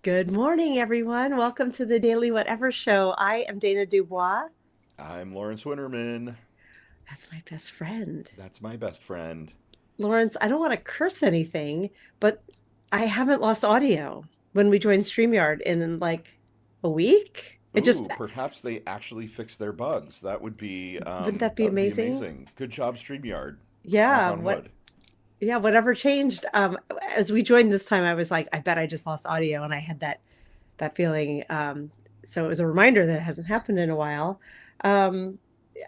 Good morning, everyone. Welcome to the Daily Whatever Show. I am Dana Dubois. I'm Lawrence Winterman. That's my best friend. That's my best friend. Lawrence, I don't want to curse anything, but I haven't lost audio when we joined StreamYard in like a week. It just, Ooh, perhaps they actually fixed their bugs. That would be wouldn't that be that would be amazing? amazing. Good job, StreamYard. Knock Yeah, on wood. whatever changed. As we joined this time, I was like, I bet I just lost audio, and I had that feeling. So it was a reminder that it hasn't happened in a while. Um,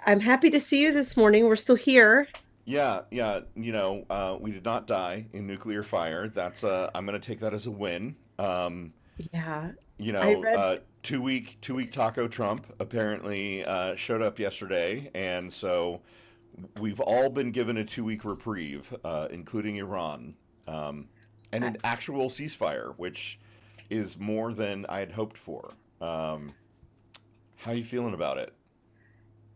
I'm happy to see you this morning. We're still here. Yeah, yeah. We did not die in nuclear fire. I'm gonna take that as a win. Yeah, I read. 2 week Taco Trump apparently showed up yesterday, and so we've all been given a 2 week reprieve, including Iran, and I an actual ceasefire, which is more than I had hoped for. How you feeling about it?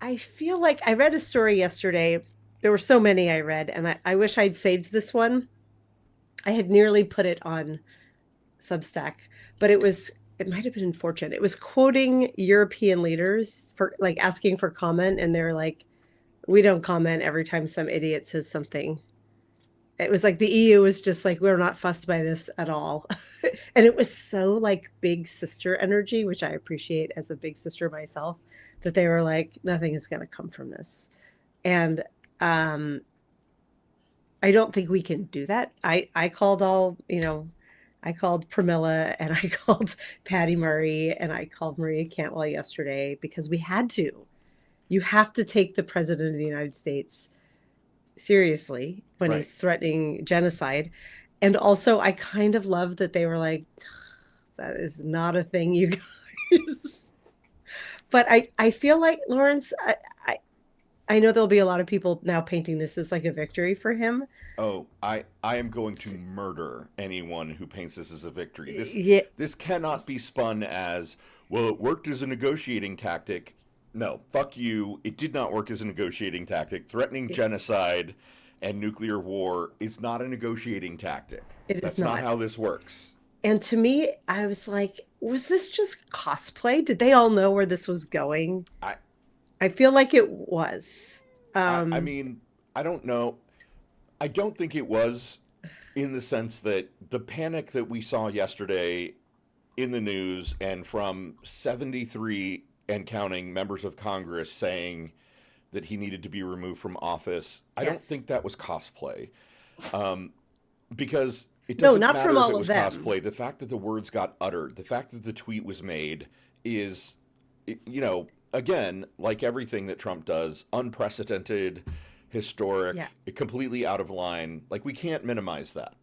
I feel like I read a story yesterday. There were so many I read, and I wish I'd saved this one. I had nearly put it on Substack, but it might have been in Fortune. It was quoting European leaders for like asking for comment, and they're like, "We don't comment every time some idiot says something." It was like the EU was just like, "We're not fussed by this at all," and it was so like big sister energy, which I appreciate as a big sister myself. That they were like, "Nothing is going to come from this." And um, I don't think we can do that. I called I called Pramila and I called Patty Murray and I called Maria Cantwell yesterday because we had to. You have to take the president of the United States seriously when Right. he's threatening genocide. And also, I kind of love that they were like, that is not a thing, you guys. But I feel like Lawrence, I I know there'll be a lot of people now painting this as like a victory for him. Oh, I am going to murder anyone who paints this as a victory. This Yeah, this cannot be spun as, well, it worked as a negotiating tactic. No, fuck you. It did not work as a negotiating tactic. Threatening it, genocide and nuclear war is not a negotiating tactic. it is That's not not. how this works. And to me, I was like, was this just cosplay? Did they all know where this was going? I I feel like it was. I Um, mean, I don't know. I don't think it was, in the sense that the panic that we saw yesterday in the news and from 73 and counting members of Congress saying that he needed to be removed from office, I don't yes. think that was cosplay. Um, because it No, doesn't not from matter if all it of was them. cosplay. The fact that the words got uttered, the fact that the tweet was made is, again, like everything that Trump does, unprecedented, Yeah. historic, completely out of line. Like, we can't minimize that.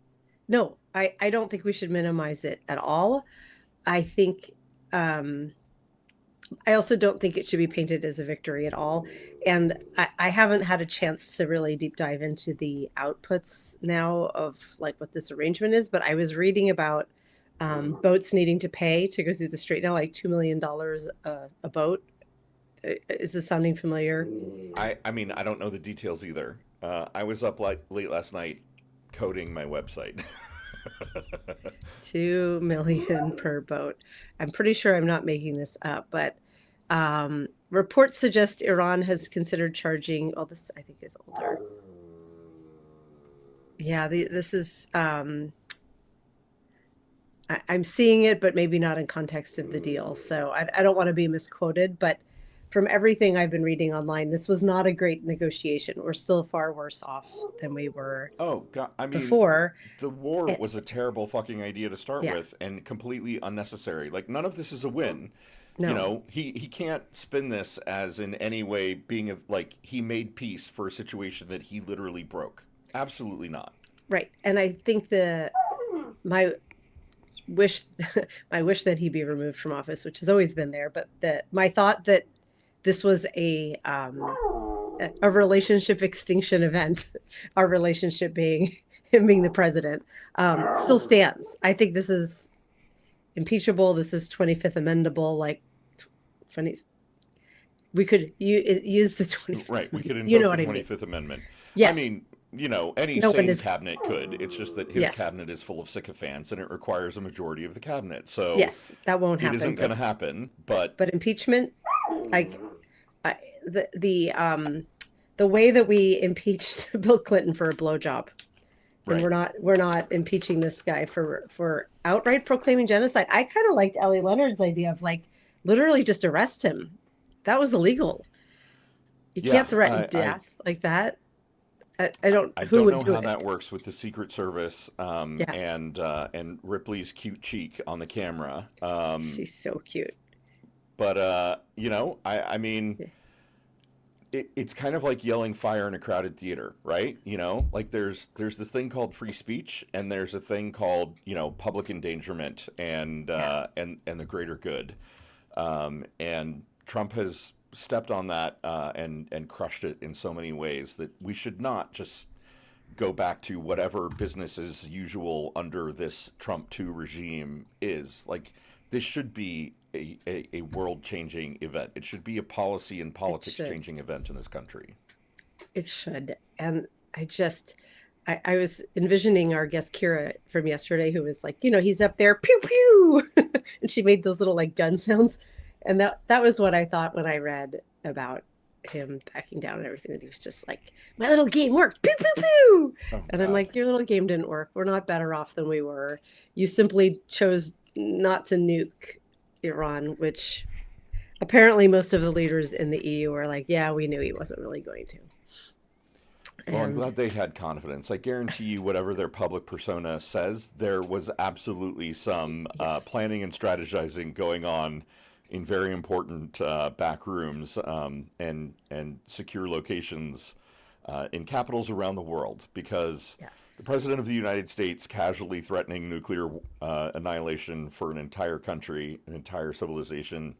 No, I don't think we should minimize it at all. I think um I also don't think it should be painted as a victory at all. And I haven't had a chance to really deep dive into the outputs now of like what this arrangement is, but I was reading about boats needing to pay to go through the strait now, like $2 million a boat. Is this sounding familiar? I mean, I don't know the details either. I was up like late last night coding my website. 2 million per boat. I'm pretty sure I'm not making this up, but reports suggest Iran has considered charging. Oh, this I think is older. Yeah, this is. I'm seeing it, but maybe not in context of the deal. So I don't want to be misquoted, but from everything I've been reading online, this was not a great negotiation. We're still far worse off than we were Oh god, I mean, before. the war It, was a terrible fucking idea to start yeah, with and completely unnecessary. Like, none of this is a win. no, He can't spin this as in any way being like he made peace for a situation that he literally broke. Absolutely not. right. And I think my wish my wish that he be removed from office, which has always been there, but my thought that this was a relationship extinction event, our relationship being him being the president, still stands. I think this is impeachable. This is 25th amendable. Like 20, we could use the 25th Right, we could amendment. You know invoke the what I mean? 25th Amendment. I Yes. mean, any No one sane is. cabinet could. It's just that his Yes, cabinet is full of sycophants and it requires a majority of the cabinet. So yes, that won't it happen. isn't going to happen, but But impeachment, I, I the way that we impeached Bill Clinton for a blowjob, and right. we're not impeaching this guy for outright proclaiming genocide. I kind of liked Ellie Leonard's idea of like literally just arrest him. That was illegal. You Yeah, can't threaten death like that. I don't. I Who don't would know do how it? that works with the Secret Service Yeah, and Ripley's cute cheek on the camera. she's so cute. But I mean, Yeah, it's kind of like yelling fire in a crowded theater, right? Like there's this thing called free speech, and there's a thing called public endangerment yeah, and the greater good. And Trump has stepped on that and crushed it in so many ways that we should not just go back to whatever business as usual under this Trump 2 regime is. Like, this should be a world changing event. It should be a policy and it politics should. changing event in this country. It should. And I just, I was envisioning our guest Kira from yesterday, who was like, he's up there, pew pew, and she made those little like gun sounds, and that was what I thought when I read about him backing down and everything. That he was just like, my little game worked, pew pew pew, Oh, and I'm God. like, your little game didn't work. We're not better off than we were. You simply chose not to nuke Iran, which apparently most of the leaders in the EU are like, yeah, we knew he wasn't really going to. Well, I'm And glad they had confidence. I guarantee you, whatever their public persona says, there was absolutely some yes, planning and strategizing going on in very important back rooms and secure locations in capitals around the world. Because the yes. president of the United States casually threatening nuclear annihilation for an entire country, an entire civilization,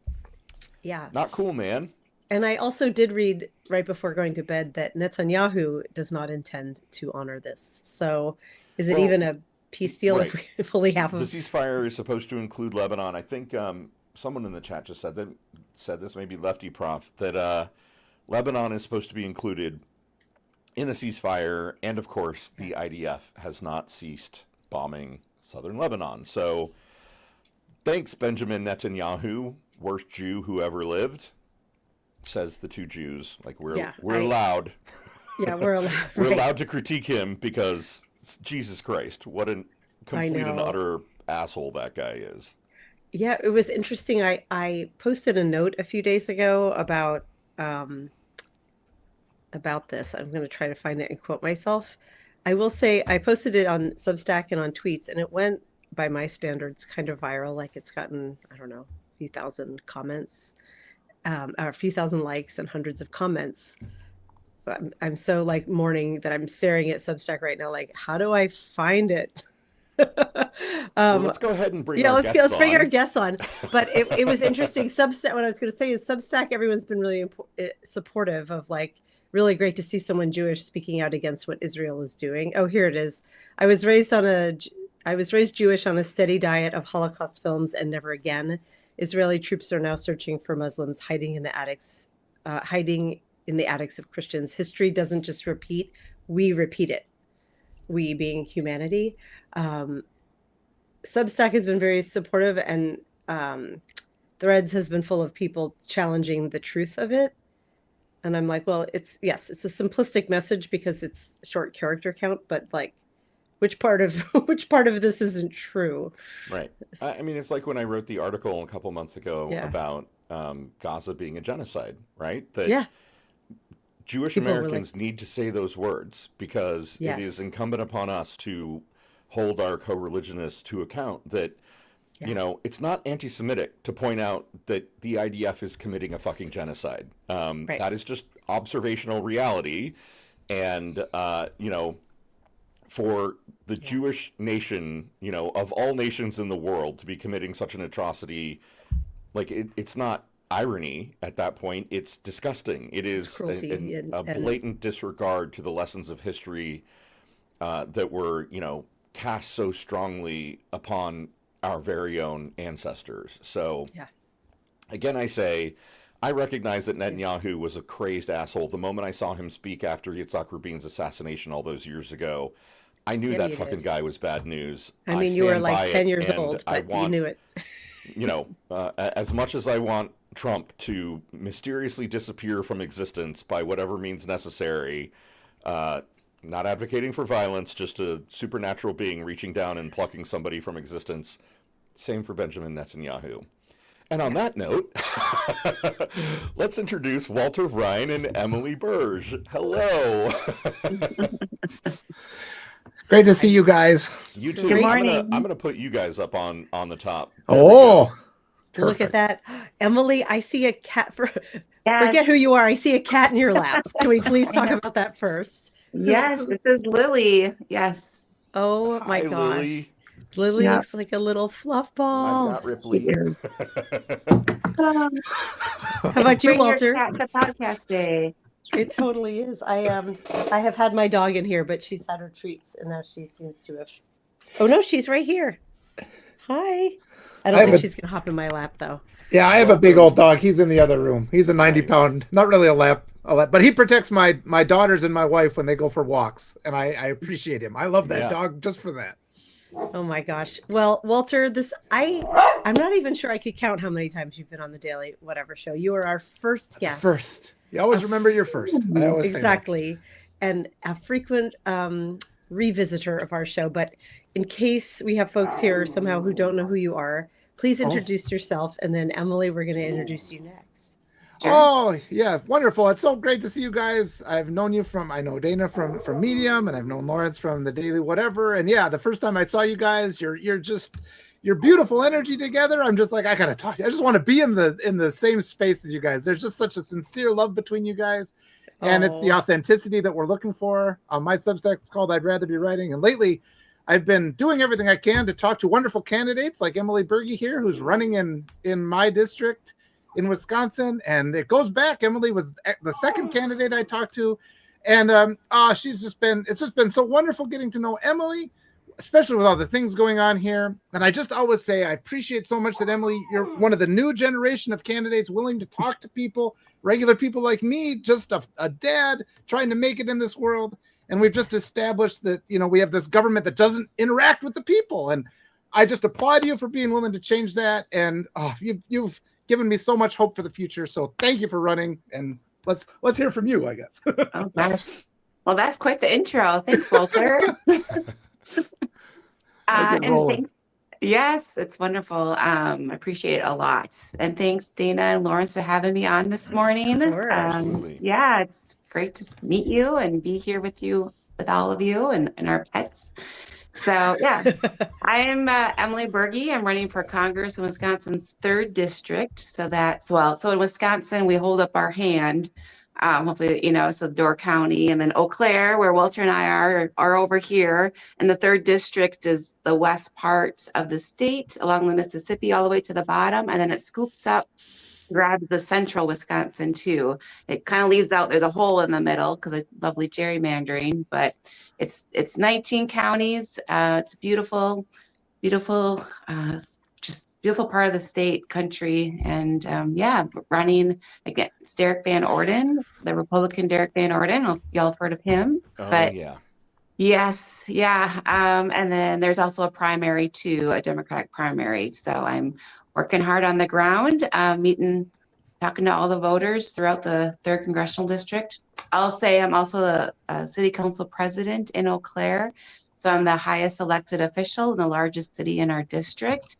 Yeah. not cool, man. And I also did read right before going to bed that Netanyahu does not intend to honor this. So is it Well, even a peace deal if right. we if only half The of ceasefire is supposed to include Lebanon. I think someone in the chat just said this, maybe Lefty Prof, that Lebanon is supposed to be included in the ceasefire, and of course the IDF has not ceased bombing southern Lebanon. So thanks, Benjamin Netanyahu, worst Jew who ever lived, says the two Jews. Like yeah, we're I allowed yeah, we're allowed we're right. allowed to critique him because Jesus Christ, what a I complete and know. utter asshole that guy is. Yeah, it was interesting. I posted a note a few days ago um about this. I'm going to try to find it and quote myself. I will say I posted it on Substack and on tweets, and it went by my standards kind of viral. Like it's gotten, I don't know, a few thousand comments, or a few thousand likes and hundreds of comments. But I'm so like mourning that I'm staring at Substack right now. Like, how do I find it? Well, um, let's go ahead and bring yeah, our guests let's bring our on. guests on. But it was interesting. Substack. What I was going to say is Substack. Everyone's been really supportive of like really great to see someone Jewish speaking out against what Israel is doing. Oh, here it is. I was raised on a I was raised Jewish on a steady diet of Holocaust films and never again. Israeli troops are now searching for Muslims hiding in the attics of Christians. History doesn't just repeat; we repeat it. We being humanity. Um, Substack has been very supportive, and Threads has been full of people challenging the truth of it. And I'm like, well, it's a simplistic message because it's short character count, but like, which part of which part of this isn't true? Right. I mean, it's like when I wrote the article a couple months ago Yeah, about Gaza being a genocide, right? That yeah. Jewish People were like, Americans need to say those words because it is yes, incumbent upon us to hold our co-religionists to account that, yeah, it's not anti-Semitic to point out that the IDF is committing a fucking genocide. right, That is just observational reality. And, for the yeah, Jewish nation, of all nations in the world, to be committing such an atrocity, like it's not irony at that point. It's disgusting. It it's is cruelty a and blatant disregard to the lessons of history that were, cast so strongly upon our very own ancestors. So yeah, again, I say, I recognize that Netanyahu was a crazed asshole. The moment I saw him speak after Yitzhak Rabin's assassination all those years ago, I knew Yeah, that you fucking did. guy was bad news. I I mean, you were stand like by 10 it, years and old, I but you want, knew it. as much as I want Trump to mysteriously disappear from existence by whatever means necessary, uh, not advocating for violence, just a supernatural being reaching down and plucking somebody from existence. Same for Benjamin Netanyahu. And on Yeah. that note, let's introduce Walter Rhein and Emily Berge. Hello. Great to see I you guys. You Good too. great. I'm morning. gonna put you guys up on the top. There we go. Oh, Look at perfect. that. Emily, I see a cat. Forget who Yes. you are. I see a cat in your lap. Can we please I talk have, about that first? yes, this is Lily. Yes. Oh my Hi, gosh. Lily. Lily Yeah, looks like a little fluff I've ball. got she Ripley. is. Um, How it's about you, Bring Your Walter? Cat to Podcast Day. It totally is. I have had my dog in here, but she's had her treats and now she seems to have. Oh no, she's right here. Hi. I I don't have think a she's gonna hop in my lap though. I have a big Welcome. old dog. He's in the other room. He's a 90 Nice. pound, not really a lap, but he protects my daughters and my wife when they go for walks, and I appreciate him. I love that Yeah. dog just for that. Oh my gosh. Well, Walter, I'm not even sure I could count how many times you've been on the Daily Whatever show. You are our first The guest. first. You always A remember your first. I Hmm. always say that. Exactly. And a frequent revisitor of our show. But in case we have folks here somehow who don't know who you are, please Oh. introduce yourself. And then, Emily, we're going to introduce you next. Sure. Oh yeah, wonderful! It's so great to see you guys. I've known you I know Dana from Medium, and I've known Lawrence from the Daily Whatever. And yeah, the first time I saw you guys, you're just your beautiful energy together. I'm just like, I gotta talk. I just want to be in the same space as you guys. There's just such a sincere love between you guys, and it's the Oh, authenticity that we're looking for. My Substack is called "I'd Rather Be Writing," and lately, I've been doing everything I can to talk to wonderful candidates like Emily Berge here, who's running in my district in Wisconsin, and it goes back. Emily was the second candidate I talked to, and it's just been so wonderful getting to know Emily, especially with all the things going on here. And I just always say I appreciate so much that Emily, you're one of the new generation of candidates willing to talk to people, regular people like me, just a dad trying to make it in this world. And we've just established that we have this government that doesn't interact with the people, and I just applaud you for being willing to change that. And you've given me so much hope for the future. So thank you for running, and let's hear from you, I guess. Oh, gosh. Well, that's quite the intro. Thanks, Walter. Get And rolling. thanks. Yes, it's wonderful. I appreciate it a lot. And thanks, Dana and Lawrence, for having me on this morning. of course. Absolutely. Yeah, it's great to meet you and be here with all of you and our pets. So, yeah, I am Emily Berge. I'm running for Congress in Wisconsin's 3rd district. So so in Wisconsin, we hold up our hand. Hopefully, so Door County, and then Eau Claire, where Walter and I are over here. And the 3rd district is the west part of the state along the Mississippi all the way to the bottom. And then it scoops up, grabs the central Wisconsin too. It kind of leaves out, there's a hole in the middle because of lovely gerrymandering, but it's 19 counties. It's beautiful, beautiful, just beautiful part of the state, country. And running against Derek Van Orden, the Republican Derek Van Orden. Y'all have heard of him. Oh But yeah. yes, yeah. And then there's also a primary too, a Democratic primary. So I'm working hard on the ground, talking to all the voters throughout the 3rd congressional district. I'll say I'm also a city council president in Eau Claire. So I'm the highest elected official in the largest city in our district.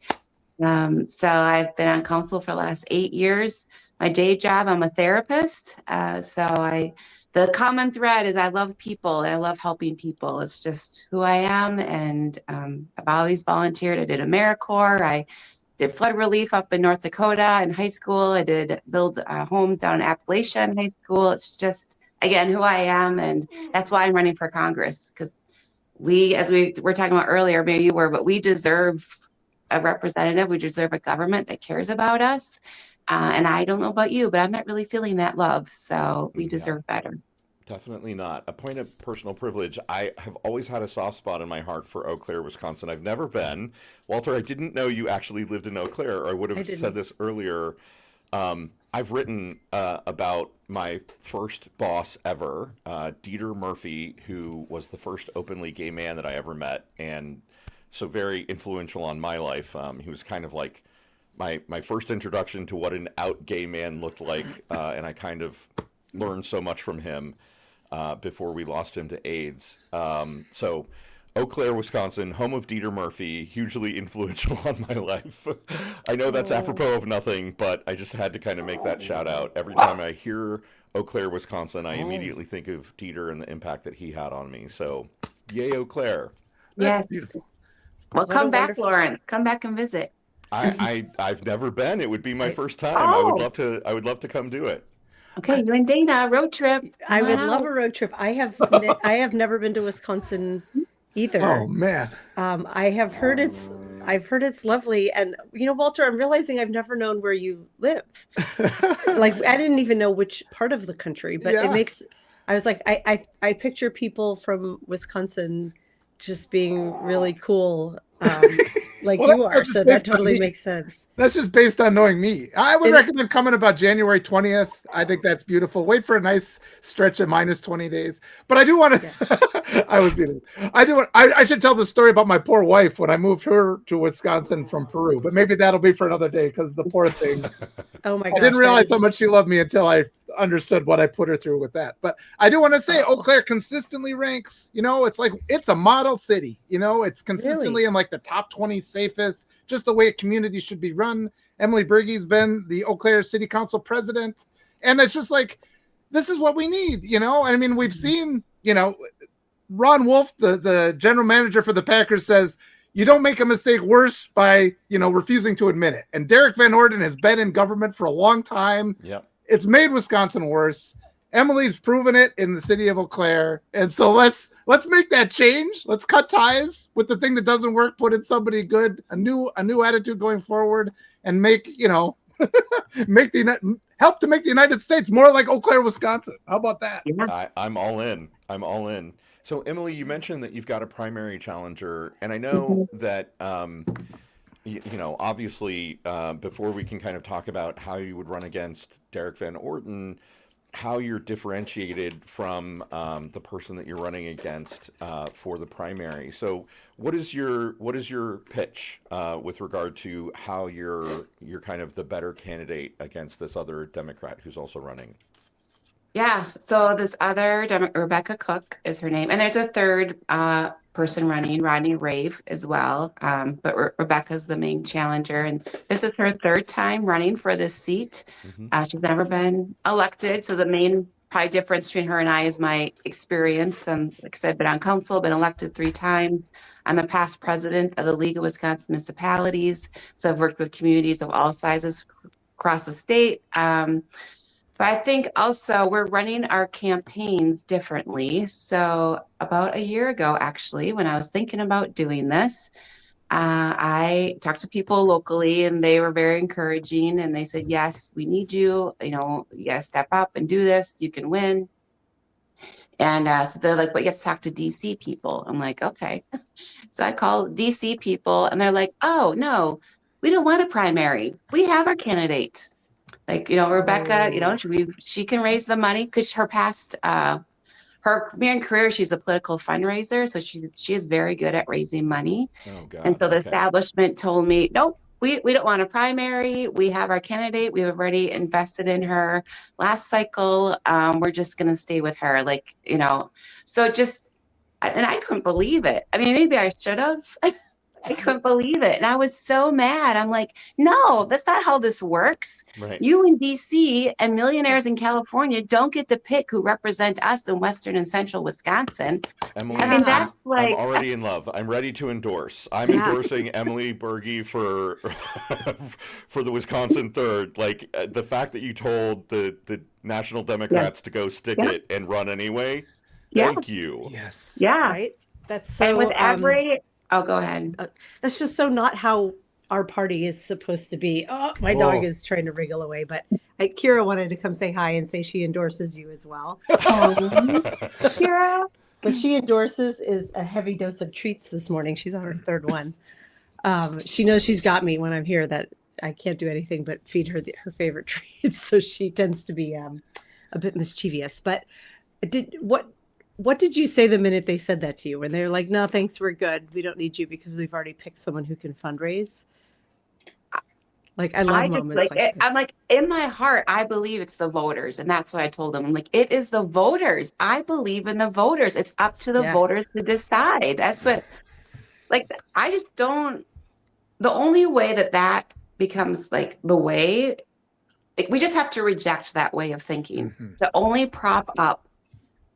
So I've been on council for the last 8 years. My day job, I'm a therapist. The common thread is I love people and I love helping people. It's just who I am. And I've always volunteered. I did AmeriCorps. I did flood relief up in North Dakota in high school. I did build homes down in Appalachia in high school. It's just, again, who I am. And that's why I'm running for Congress, because as we were talking about earlier, maybe you were, but we deserve a representative. We deserve a government that cares about us. And I don't know about you, but I'm not really feeling that love. So we Yeah. deserve better. Definitely not. A point of personal privilege. I have always had a soft spot in my heart for Eau Claire, Wisconsin. I've never been. Walter, I didn't know you actually lived in Eau Claire, or I would I have said didn't. this earlier. I've written about my first boss ever, Dieter Murphy, who was the first openly gay man that I ever met, and so very influential on my life. He was kind of like my first introduction to what an out gay man looked like, and I kind of learned so much from him before we lost him to AIDS. So Eau Claire, Wisconsin, home of Dieter Murphy, hugely influential on my life. I know that's apropos of nothing, but I just had to kind of make that shout out. Every time I hear Eau Claire, Wisconsin, I immediately think of Dieter and the impact that he had on me. So, yay, Eau Claire. That's Yes. beautiful. Well, What a come back, wonderful- Lawrence. Come back and visit. I've never been. It would be my first time. I Oh. would love to come do it. Okay, you and Dana, road trip. I Come would on love out. a road trip. I have never been to Wisconsin either. Oh man. I've heard it's lovely, and Walter, I'm realizing I've never known where you live. Like I didn't even know which part of the country, but Yeah. I was like, I picture people from Wisconsin just being really cool, like Well, you are. that's So based that on totally me. makes sense. That's just based on knowing me. I would recommend coming about January 20th. I think that's beautiful. Wait for a nice stretch of minus 20 days. But I do want to, I would be, I should tell the story about my poor wife when I moved her to Wisconsin from Peru, but maybe that'll be for another day because the poor thing. Oh my I gosh, didn't that realize is- how much she loved me until I understood what I put her through with that. But I do want to say Eau Claire consistently ranks, it's like, it's a model city, it's consistently in like the top 20 safest, just the way a community should be run. Emily Berge's been the Eau Claire City Council president. And it's just like, this is what we need, I mean, we've seen, Ron Wolf, the general manager for the Packers, says, you don't make a mistake worse by, refusing to admit it. And Derek Van Orden has been in government for a long time. Yep. It's made Wisconsin worse. Emily's proven it in the city of Eau Claire. And so let's make that change. Let's cut ties with the thing that doesn't work, put in somebody good, a new attitude going forward, and make, help to make the United States more like Eau Claire, Wisconsin. How about that? I'm all in. I'm all in. So, Emily, you mentioned that you've got a primary challenger, and I know that, obviously, before we can kind of talk about how you would run against Derek Van Orden, how you're differentiated from the person that you're running against for the primary. So, what is your pitch with regard to how you're kind of the better candidate against this other Democrat who's also running? Yeah, so this other Rebecca Cook is her name, and there's a third person running, Rodney Rave as well. But Rebecca's the main challenger, and this is her third time running for this seat. She's never been elected, so the main probably difference between her and I is my experience. Like I said, I've been on council, been elected 3 times. I'm the past president of the League of Wisconsin Municipalities, so I've worked with communities of all sizes across the state. But I think also we're running our campaigns differently. So about a year ago, actually, when I was thinking about doing this, I talked to people locally and they were very encouraging. And they said, yes, we need you. You gotta step up and do this. You can win. And so they're like, but you have to talk to DC people. I'm like, okay. So I call DC people and they're like, oh, no, we don't want a primary. We have our candidate. Like, Rebecca, she can raise the money because her past, her main career, she's a political fundraiser. So she is very good at raising money. Oh, God. And so the establishment told me, nope, we don't want a primary. We have our candidate. We've already invested in her last cycle. We're just going to stay with her. So and I couldn't believe it. I mean, maybe I should have. I couldn't believe it. And I was so mad. I'm like, no, that's not how this works. Right. You in DC and millionaires in California don't get to pick who represent us in Western and Central Wisconsin. Emily, I mean, that's I'm already in love. I'm ready to endorse. I'm endorsing Emily Berge for for the Wisconsin third. Like the fact that you told the National Democrats to go stick it and run anyway. Thank you. Yes. Yeah. Right? That's so And with every oh, go ahead. That's just so not how our party is supposed to be. Oh, my dog is trying to wriggle away, but Kira wanted to come say hi and say she endorses you as well. Kira. What she endorses is a heavy dose of treats this morning. She's on her third one. She knows she's got me when I'm here, that I can't do anything but feed her her favorite treats, so she tends to be a bit mischievous. But what did you say the minute they said that to you? When they're like, "No, thanks, we're good. We don't need you because we've already picked someone who can fundraise." Like, I love I just moments like like it. I'm this. like, in my heart, I believe it's the voters. And that's what I told them. I'm like, it is the voters. I believe in the voters. It's up to the Yeah. voters to decide. That's what, like, I just don't, the only way that that becomes like the way, like, we just have to reject that way of thinking to only prop up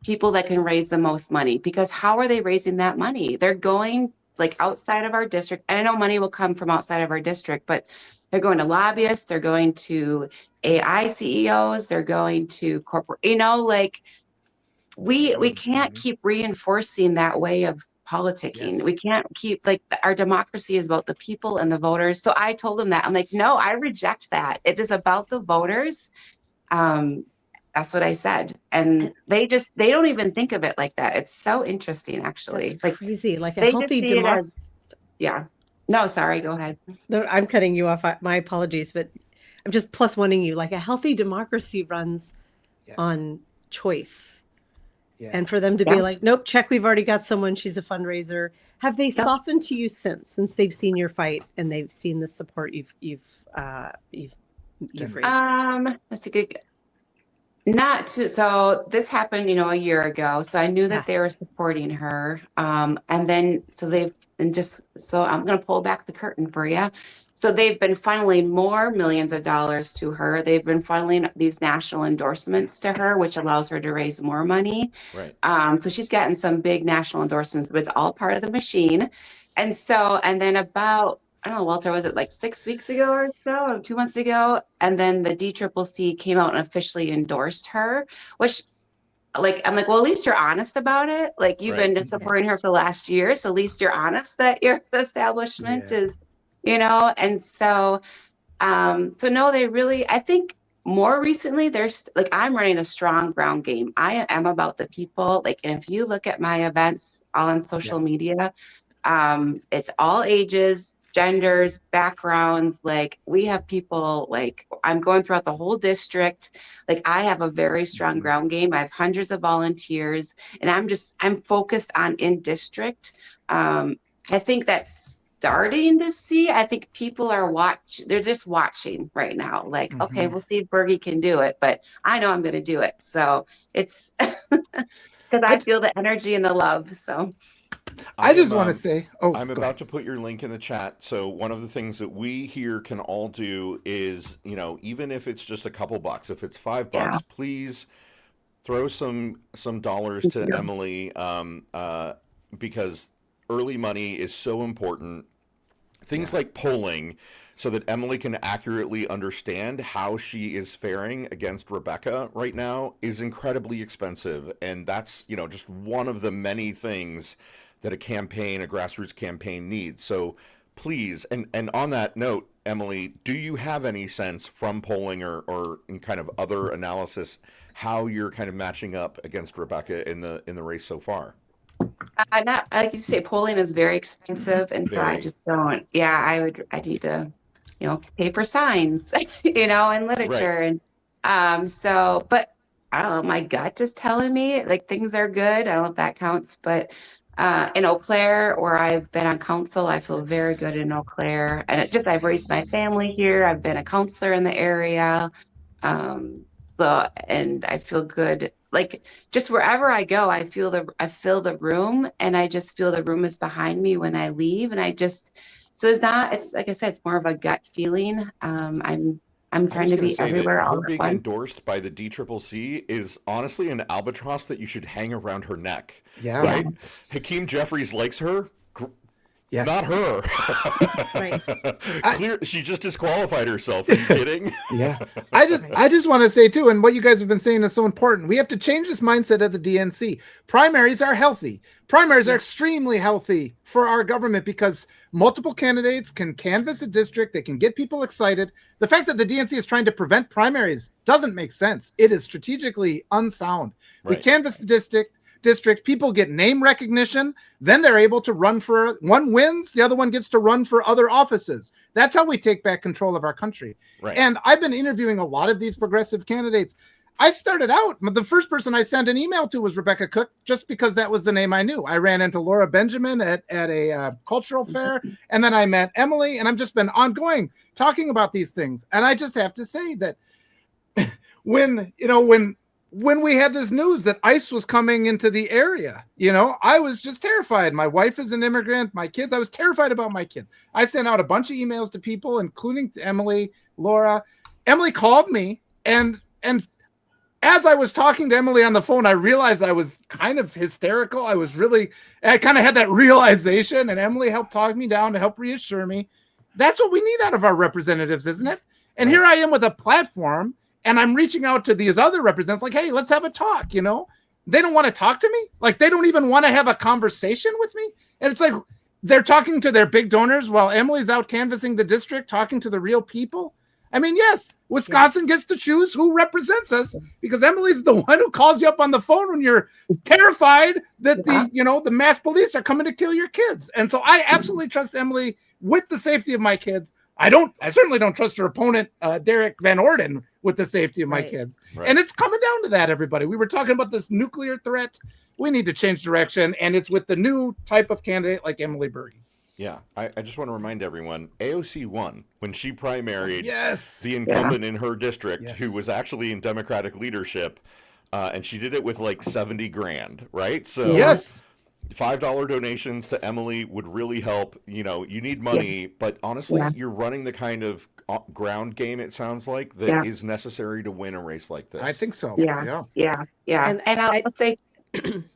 people that can raise the most money, because how are they raising that money? They're going like outside of our district. And I know money will come from outside of our district, but they're going to lobbyists, they're going to AI CEOs, they're going to corporate, like we can't keep reinforcing that way of politicking. Yes. We can't keep like our democracy is about the people and the voters. So I told them that. I'm like, no, I reject that. It is about the voters. Um, that's what I said. And And they don't even think of it like that. It's so interesting, actually. that's Like crazy. Like a they just healthy see it as, democracy. yeah. No, sorry, go ahead. No, I'm cutting you off. My apologies, but I'm just plus oneing you. Like a healthy democracy runs Yes. on choice. Yeah. And for them to Yeah. be like, nope, check, we've already got someone. She's a fundraiser. Have they softened to you since they've seen your fight and they've seen the support you've raised? That's a good. Not to, so this happened, a year ago. So I knew that they were supporting her. And then, so I'm going to pull back the curtain for you. So they've been funneling more millions of dollars to her. They've been funneling these national endorsements to her, which allows her to raise more money. Right. So she's gotten some big national endorsements, but it's all part of the machine. And then about, I don't know, Walter, was it like 6 weeks ago or so, or 2 months ago? And then the DCCC came out and officially endorsed her, which I'm like, well, at least you're honest about it. Like you've Right. been just supporting her for the last year. So at least you're honest that the establishment Yeah. is, and so no, they really, I think more recently, there's like, I'm running a strong ground game. I am about the people. Like, and if you look at my events all on social media, it's all ages, genders, backgrounds. Like we have people, like I'm going throughout the whole district. Like I have a very strong ground game. I have hundreds of volunteers and I'm focused on in district. I think that's starting to see. I think people are they're just watching right now. Like, okay, we'll see if Berge can do it, but I know I'm going to do it. So it's because I feel the energy and the love. So I just want to say, I'm about to put your link in the chat. So one of the things that we here can all do is, even if it's just a couple bucks, if it's $5, please throw some dollars to Emily, because early money is so important. Things like polling, so that Emily can accurately understand how she is faring against Rebecca right now, is incredibly expensive. And that's, just one of the many things that a grassroots campaign needs. So please, and on that note, Emily, do you have any sense from polling or in kind of other analysis how you're kind of matching up against Rebecca in the race so far? Not like you say, polling is very expensive, and so I just don't. Yeah, I need to, pay for signs, and literature, and so. But I don't know. My gut is telling me like things are good. I don't know if that counts, but in Eau Claire, where I've been on council, I feel very good in Eau Claire, and I've raised my family here. I've been a counselor in the area. And I feel good. Like just wherever I go, I fill the room, and I just feel the room is behind me when I leave. And it's like I said, it's more of a gut feeling. I'm trying to be everywhere all her at being once. endorsed by the DCCC is honestly an albatross that you should hang around her neck. Yeah. Right? Hakeem Jeffries likes her. Yes. Not her. Right. She just disqualified herself. Are you kidding? Yeah. I just want to say too, and what you guys have been saying is so important. We have to change this mindset at the DNC. Primaries are healthy. Primaries are extremely healthy for our government because multiple candidates can canvass a district. They can get people excited. The fact that the DNC is trying to prevent primaries doesn't make sense. It is strategically unsound. Right. We canvass the district. district, people get name recognition. Then they're able to run for, one wins, the other one gets to run for other offices. That's how we take back control of our country. Right. And I've been interviewing a lot of these progressive candidates. I started out, the first person I sent an email to was Rebecca Cook, just because that was the name I knew. I ran into Laura Benjamin at a cultural fair, and then I met Emily, and I've just been ongoing talking about these things. And I just have to say that when we had this news that ICE was coming into the area, I was just terrified. My wife is an immigrant, my kids, I was terrified about my kids. I sent out a bunch of emails to people, including to Emily, Laura. Emily called me, and as I was talking to Emily on the phone, I realized I was kind of hysterical. I kind of had that realization, and Emily helped talk me down to help reassure me. That's what we need out of our representatives, isn't it? And here I am with a platform, and I'm reaching out to these other representatives like, hey, let's have a talk, They don't want to talk to me. Like, they don't even want to have a conversation with me. And it's like they're talking to their big donors while Emily's out canvassing the district, talking to the real people. I mean, yes, Wisconsin gets to choose who represents us, because Emily's the one who calls you up on the phone when you're terrified that the mass police are coming to kill your kids. And so I absolutely trust Emily with the safety of my kids. I certainly don't trust her opponent, Derek Van Orden, with the safety of my kids. Right. And it's coming down to that, everybody. We were talking about this nuclear threat. We need to change direction. And it's with the new type of candidate like Emily Berge. Yeah, I just want to remind everyone, AOC won when she primaried the incumbent in her district, who was actually in Democratic leadership, and she did it with like 70 grand, right? So $5 donations to Emily would really help. You need money, but honestly, you're running the kind of ground game, it sounds like, that is necessary to win a race like this. I think so. Yeah. And I'll say,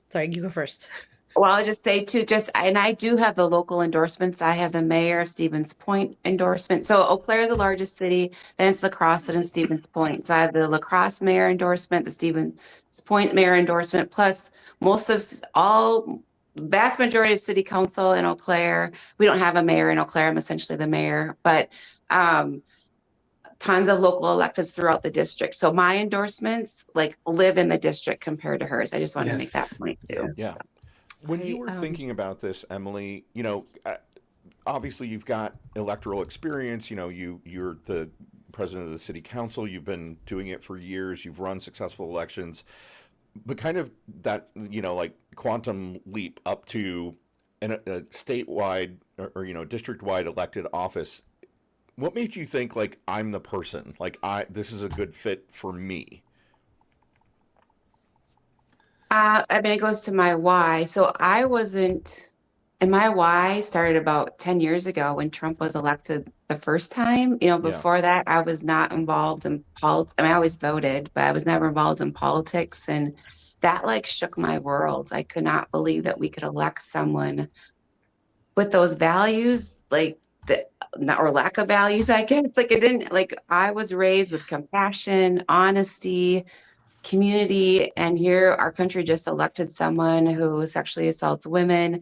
sorry, you go first. Well, I'll just say too, and I do have the local endorsements. I have the mayor of Stevens Point endorsement. So Eau Claire is the largest city, then it's La Crosse, and Stevens Point. So I have the La Crosse mayor endorsement, the Stevens Point mayor endorsement, plus vast majority of city council in Eau Claire. We don't have a mayor in Eau Claire. I'm essentially the mayor, but tons of local electeds throughout the district. So my endorsements live in the district compared to hers. I just want to make that point too. Yeah. So. When you were thinking about this, Emily, obviously you've got electoral experience. You're the president of the city council. You've been doing it for years. You've run successful elections. But kind of that, quantum leap up to a statewide or district-wide elected office, what made you think, I'm the person? This is a good fit for me? It goes to my why. So my why started about 10 years ago when Trump was elected the first time. Before that, I was not involved in politics. I always voted, but I was never involved in politics. And that shook my world. I could not believe that we could elect someone with those values, or lack of values, I guess. I was raised with compassion, honesty, community, and here our country just elected someone who sexually assaults women,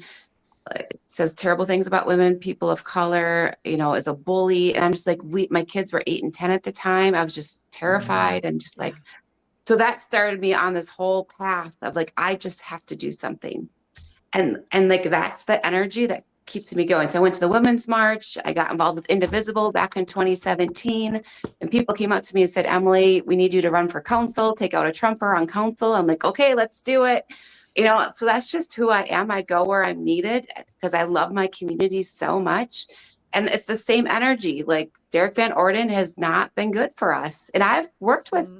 says terrible things about women, people of color, is a bully. And I'm just my kids were 8 and 10 at the time. I was just terrified and just so that started me on this whole path of I just have to do something. And that's the energy that keeps me going. So I went to the Women's March. I got involved with Indivisible back in 2017. And people came up to me and said, Emily, we need you to run for council, take out a Trumper on council. I'm okay, let's do it. So that's just who I am. I go where I'm needed because I love my community so much. And it's the same energy. Derek Van Orden has not been good for us. And I've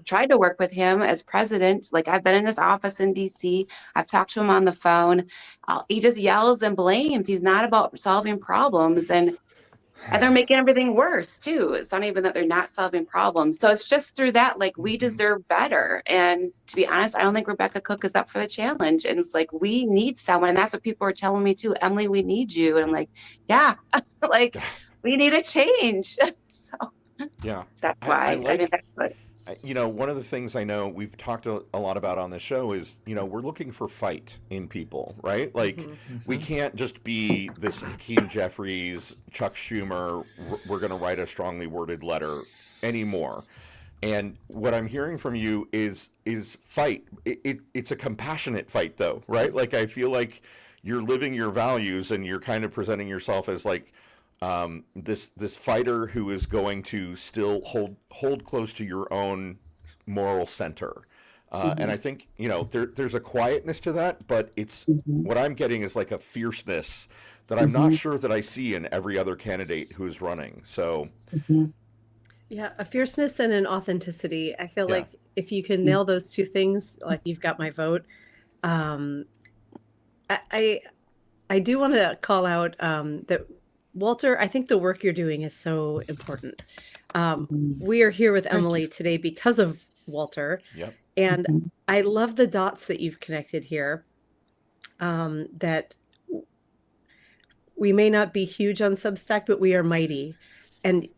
tried to work with him as president. I've been in his office in DC. I've talked to him on the phone. He just yells and blames. He's not about solving problems. And they're making everything worse too. It's not even that they're not solving problems. So it's just through that, we deserve better. And to be honest, I don't think Rebecca Cook is up for the challenge. And it's we need someone. And that's what people are telling me too. Emily, we need you. And I'm yeah, we need a change. So that's why. That's what. One of the things I know we've talked a lot about on the show is, we're looking for fight in people, right? We can't just be this Hakeem Jeffries, Chuck Schumer, we're going to write a strongly worded letter anymore. And what I'm hearing from you is fight. It's a compassionate fight, though, right? Like I feel like you're living your values, and you're kind of presenting yourself as like this fighter who is going to still hold close to your own moral center. And I think there's a quietness to that, but it's what I'm getting is like a fierceness that I'm not sure that I see in every other candidate who is running. So. Yeah, a fierceness and an authenticity. I feel Yeah. like if you can nail those two things, like you've got my vote. I do want to call out that Walter, I think the work you're doing is so important. We are here with Emily today because of Walter. Yep. And I love the dots that you've connected here. That we may not be huge on Substack, but we are mighty. And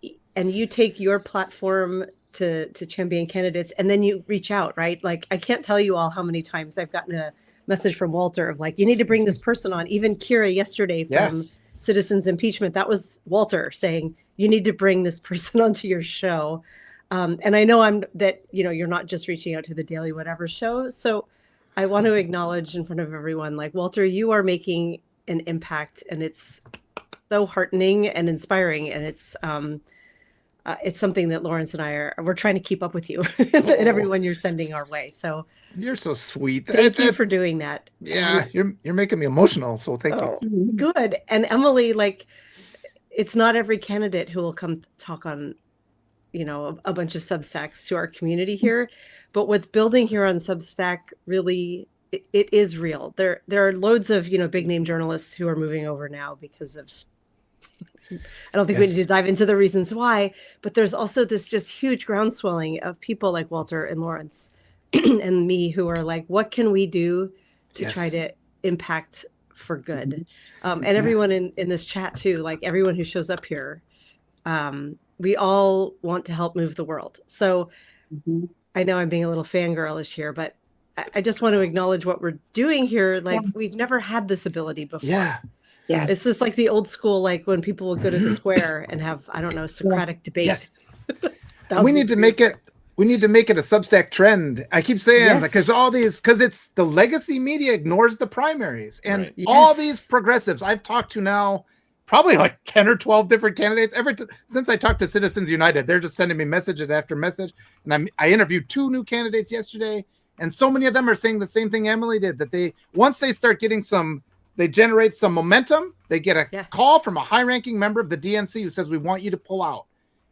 you take your platform to champion candidates, and then you reach out, right? Like, I can't tell you all how many times I've gotten a message from Walter of like, you need to bring this person on. Even Kira yesterday from Citizens Impeachment, that was Walter saying, you need to bring this person onto your show. And I know you're not just reaching out to the Daily Whatever show. So I want to acknowledge in front of everyone, like, Walter, you are making an impact, and it's so heartening and inspiring. And it's something that Lawrence and we're trying to keep up with you and everyone you're sending our way. So You're so sweet. thank you for doing that. Yeah, you're making me emotional. So thank you. Good. And Emily, like, it's not every candidate who will come talk on, a bunch of Substacks to our community here, but what's building here on Substack really, it is real. There are loads of, big name journalists who are moving over now because of, I don't think we need to dive into the reasons why, but there's also this just huge groundswelling of people like Walter and Lawrence and me who are like, what can we do to try to impact for good? And everyone in this chat too, like everyone who shows up here, we all want to help move the world. So I know I'm being a little fangirlish here, but I just want to acknowledge what we're doing here. Like, we've never had this ability before. Yeah. It's just like the old school, like when people would go to the square and have, I don't know, Socratic debate. Yes. We need to make it a Substack trend. I keep saying, because it's the legacy media ignores the primaries, and all these progressives I've talked to now, probably like 10 or 12 different candidates. Since I talked to Citizens United, they're just sending me messages after message. And I interviewed 2 new candidates yesterday, and so many of them are saying the same thing Emily did, that once they start getting they generate some momentum, they get a call from a high-ranking member of the DNC who says, we want you to pull out.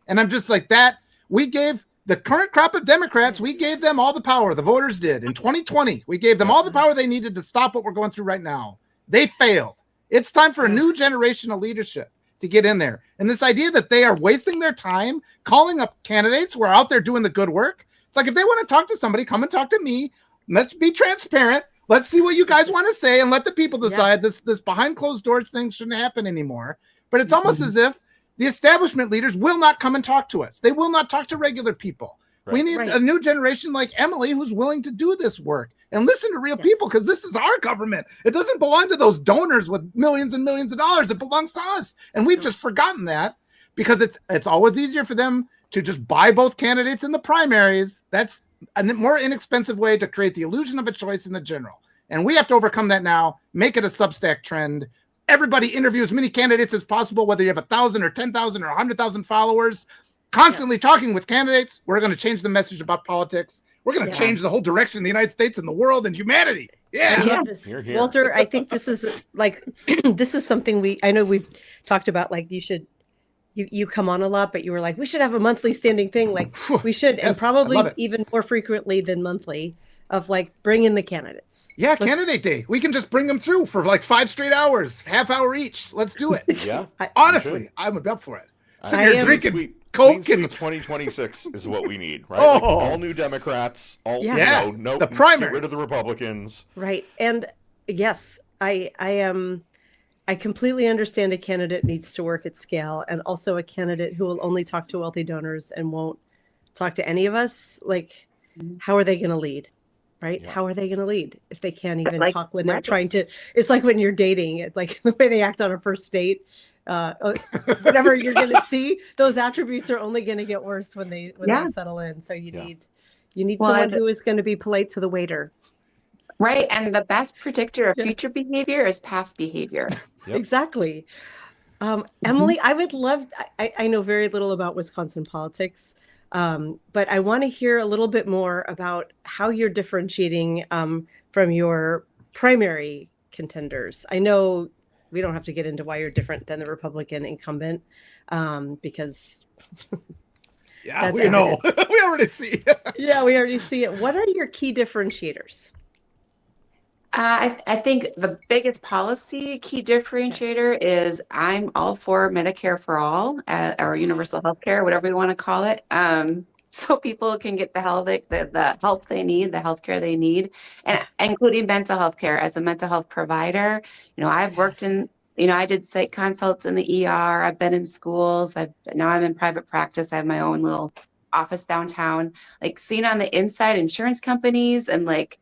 And I'm just like that. We gave the current crop of Democrats, we gave them all the power. The voters did. In 2020, we gave them all the power they needed to stop what we're going through right now. They failed. It's time for a new generation of leadership to get in there. And this idea that they are wasting their time calling up candidates who are out there doing the good work. It's like, if they want to talk to somebody, come and talk to me. Let's be transparent. Let's see what you guys want to say and let the people decide. This behind closed doors thing shouldn't happen anymore. But it's almost as if the establishment leaders will not come and talk to us. They will not talk to regular people. Right. We need a new generation like Emily who's willing to do this work and listen to real people, because this is our government. It doesn't belong to those donors with millions and millions of dollars. It belongs to us. And we've just forgotten that, because it's always easier for them to just buy both candidates in the primaries. That's a more inexpensive way to create the illusion of a choice in the general. And we have to overcome that now, make it a Substack trend. Everybody interview as many candidates as possible, whether you have 1,000 or 10,000 or 100,000 followers, constantly talking with candidates. We're going to change the message about politics. We're going to change the whole direction of the United States and the world and humanity. I love this. Here. Walter, I think this is like, this is something I know we've talked about, like you come on a lot, but you were like, we should have a monthly standing thing. Like we should, and probably even more frequently than monthly, of like bring in the candidates. Candidate day. We can just bring them through for like 5 straight hours, half hour each. Let's do it. Honestly, I'm up for it. Sitting here drinking Coke and 2026 is what we need, right? Like all new Democrats, no, the primaries. Get rid of the Republicans. Right. And yes, I completely understand a candidate needs to work at scale, and also a candidate who will only talk to wealthy donors and won't talk to any of us. Like, how are they going to lead? Right? Yeah. How are they going to lead if they can't even talk when they're trying to? It's like when you're dating, it's like the way they act on a first date. whatever you're going to see, those attributes are only going to get worse when they settle in. So you need someone who is going to be polite to the waiter. Right. And the best predictor of future behavior is past behavior. Yep. Exactly. Emily, I would love, I know very little about Wisconsin politics, but I want to hear a little bit more about how you're differentiating from your primary contenders. I know we don't have to get into why you're different than the Republican incumbent, because yeah, we know. We already see. Yeah, we already see it. What are your key differentiators? I think the biggest policy key differentiator is I'm all for Medicare for all, or universal health care, whatever you want to call it. So people can get the help they need, the health care they need, and including mental health care. As a mental health provider, I've worked in, I did psych consults in the ER. I've been in schools. Now I'm in private practice. I have my own little office downtown. Like, seeing on the inside insurance companies and like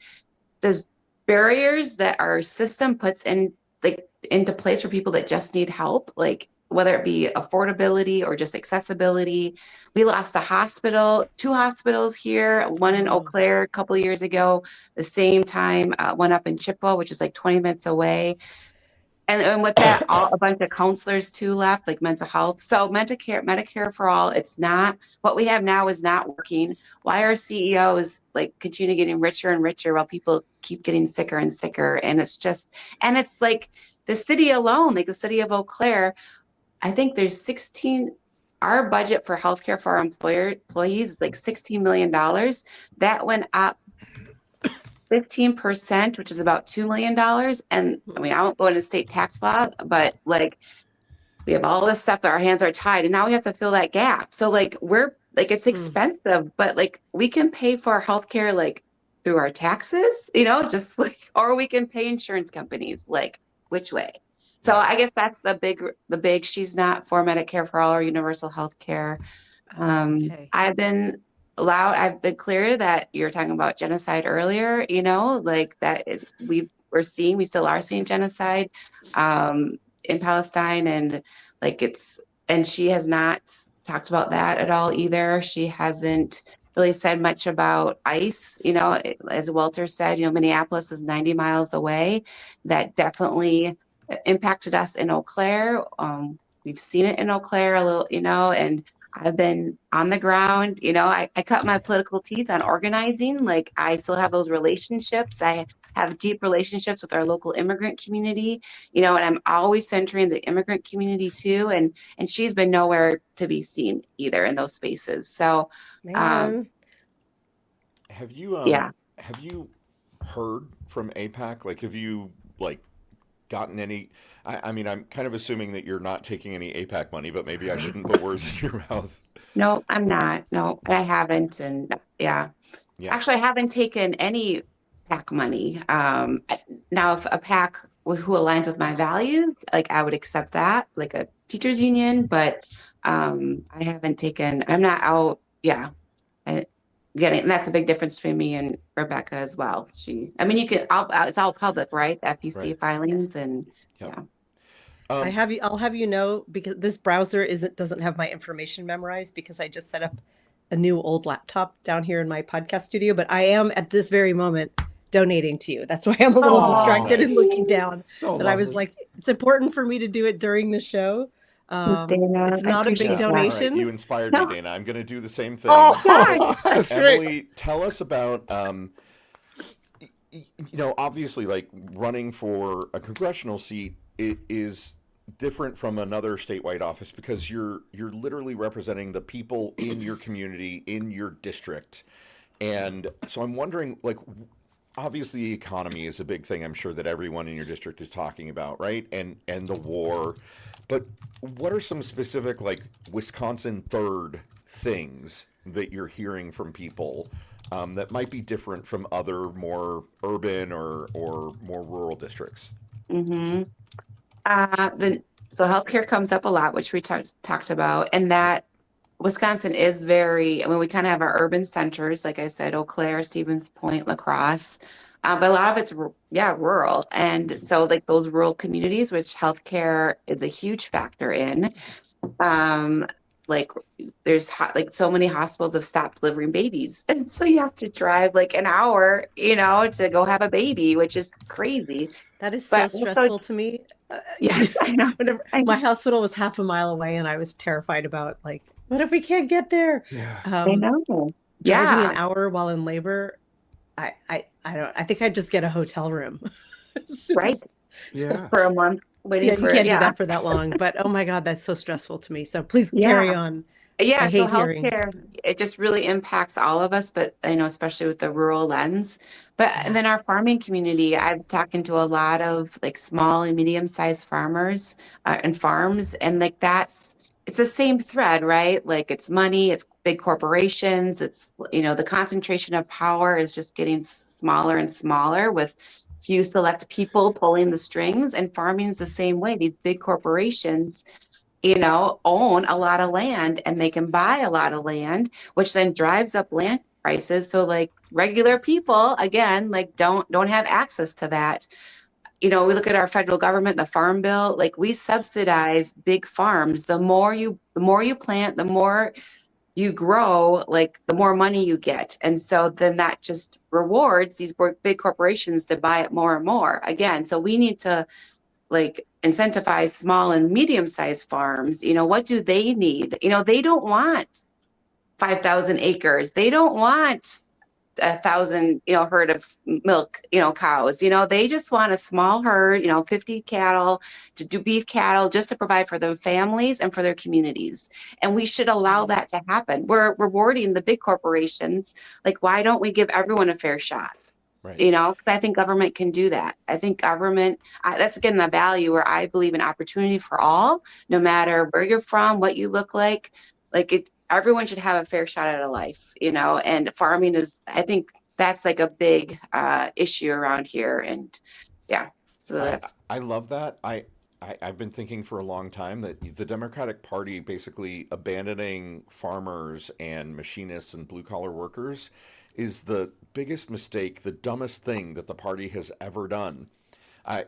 there's barriers that our system puts into place for people that just need help, like whether it be affordability or just accessibility. We lost two hospitals here, one in Eau Claire a couple of years ago, the same time, one up in Chippewa, which is like 20 minutes away. And with that, a bunch of counselors too left, like mental health. So Medicare for all, it's not, what we have now is not working. Why are CEOs like continue getting richer and richer while people keep getting sicker and sicker? And it's like the city alone, like the city of Eau Claire, I think there's our budget for healthcare for our employees is like $16 million. That went up 15%, which is about $2 million. And I mean, I won't go into state tax law, but like we have all this stuff that our hands are tied and now we have to fill that gap. So like it's expensive, but like we can pay for our healthcare like through our taxes, just like, or we can pay insurance companies, like which way. So I guess that's the big, she's not for Medicare for all or universal health care. I've been clear that you're talking about genocide earlier, like that we still are seeing genocide in Palestine, and and she has not talked about that at all either. She hasn't really said much about ICE, as Walter said, Minneapolis is 90 miles away. That definitely impacted us in Eau Claire. We've seen it in Eau Claire a little, and I've been on the ground, I cut my political teeth on organizing. Like, I still have those relationships. I have deep relationships with our local immigrant community, and I'm always centering the immigrant community too. And she's been nowhere to be seen either in those spaces. So, have you heard from AIPAC? Like, have you gotten any? I mean, I'm kind of assuming that you're not taking any AIPAC money, but maybe I shouldn't put words in your mouth. No, I'm not. No, I haven't. And actually, I haven't taken any PAC money. Now, if a PAC who aligns with my values, like I would accept that, like a teachers union, but I haven't taken, I'm not out. Yeah. And that's a big difference between me and Rebecca as well. It's all public, right? The FEC filings and I'll have you know, because this browser doesn't have my information memorized because I just set up a new old laptop down here in my podcast studio, but I am at this very moment donating to you. That's why I'm a little distracted and looking down. But I was like, it's important for me to do it during the show. It's not a big donation. Right. You inspired me, Dana. I'm going to do the same thing. That's Emily, great. Tell us about, obviously, like running for a congressional seat is different from another statewide office because you're literally representing the people in your community, in your district. And so I'm wondering, like, obviously the economy is a big thing I'm sure that everyone in your district is talking about, right? And the war. But what are some specific, like, Wisconsin third things that you're hearing from people that might be different from other more urban or more rural districts? Mm-hmm. So healthcare comes up a lot, which we talked about, and that Wisconsin is we kind of have our urban centers, like I said, Eau Claire, Stevens Point, La Crosse. But a lot of it's rural, and so like those rural communities, which healthcare is a huge factor in. Um, like there's like so many hospitals have stopped delivering babies, and so you have to drive like an hour, to go have a baby, which is crazy. That is so But also, stressful to me. yes, I know. Whenever I my know. hospital was half a mile away, and I was terrified about like, what if we can't get there? Yeah. I Um, know. Driving Yeah, an hour while in labor, I don't. I think I'd just get a hotel room. As soon right. as- Yeah. For a month yeah, waiting you for it. can't do Yeah. that for that long. But oh my God, that's so stressful to me. So please Yeah. carry on. I Yeah, so hate hearing. healthcare, it just really impacts all of us, but especially with the rural lens. But and Yeah. then our farming community, I'm talking to a lot of like small and medium-sized farmers and farms, and like it's the same thread, right? Like it's money, it's big corporations, it's the concentration of power is just getting smaller and smaller with few select people pulling the strings, and farming is the same way. These big corporations own a lot of land, and they can buy a lot of land, which then drives up land prices. So like regular people, again, like don't have access to that. We look at our federal government, the farm bill, like we subsidize big farms. The more you plant, the more you grow, like the more money you get. And so then that just rewards these big corporations to buy it more and more again. So we need to like incentivize small and medium-sized farms. What do they need? They don't want 5,000 acres. They don't want 1,000 herd of milk cows. They just want a small herd, 50 cattle, to do beef cattle, just to provide for their families and for their communities. And we should allow that to happen. We're rewarding the big corporations. Like, why don't we give everyone a fair shot? Right. 'Cause I think government can do that. I think government, that's again the value where I believe in opportunity for all, no matter where you're from, what you look like everyone should have a fair shot at a life, and farming I think that's like a big issue around here. And yeah, so I that's, I love that. I've been thinking for a long time that the Democratic Party basically abandoning farmers and machinists and blue collar workers is the biggest mistake, the dumbest thing that the party has ever done. I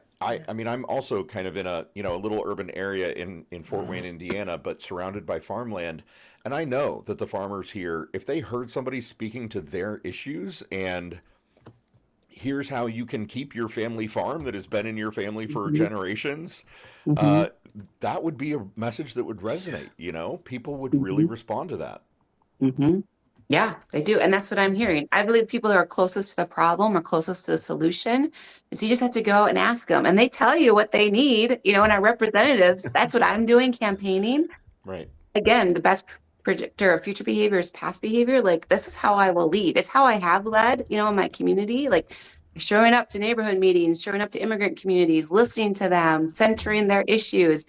mean, I'm also kind of in a little urban area in Fort Wayne, Indiana, but surrounded by farmland. And I know that the farmers here, if they heard somebody speaking to their issues and here's how you can keep your family farm that has been in your family for Mhm. generations, Mhm. uh, that would be a message that would resonate. People would really Mhm. respond to that. Mhm. Yeah, they do. And that's what I'm hearing. I believe people who are closest to the problem or closest to the solution is you just have to go and ask them. And they tell you what they need, and our representatives, that's what I'm doing campaigning. Right. Again, the best predictor of future behavior is past behavior. Like this is how I will lead. It's how I have led, in my community, like showing up to neighborhood meetings, showing up to immigrant communities, listening to them, centering their issues.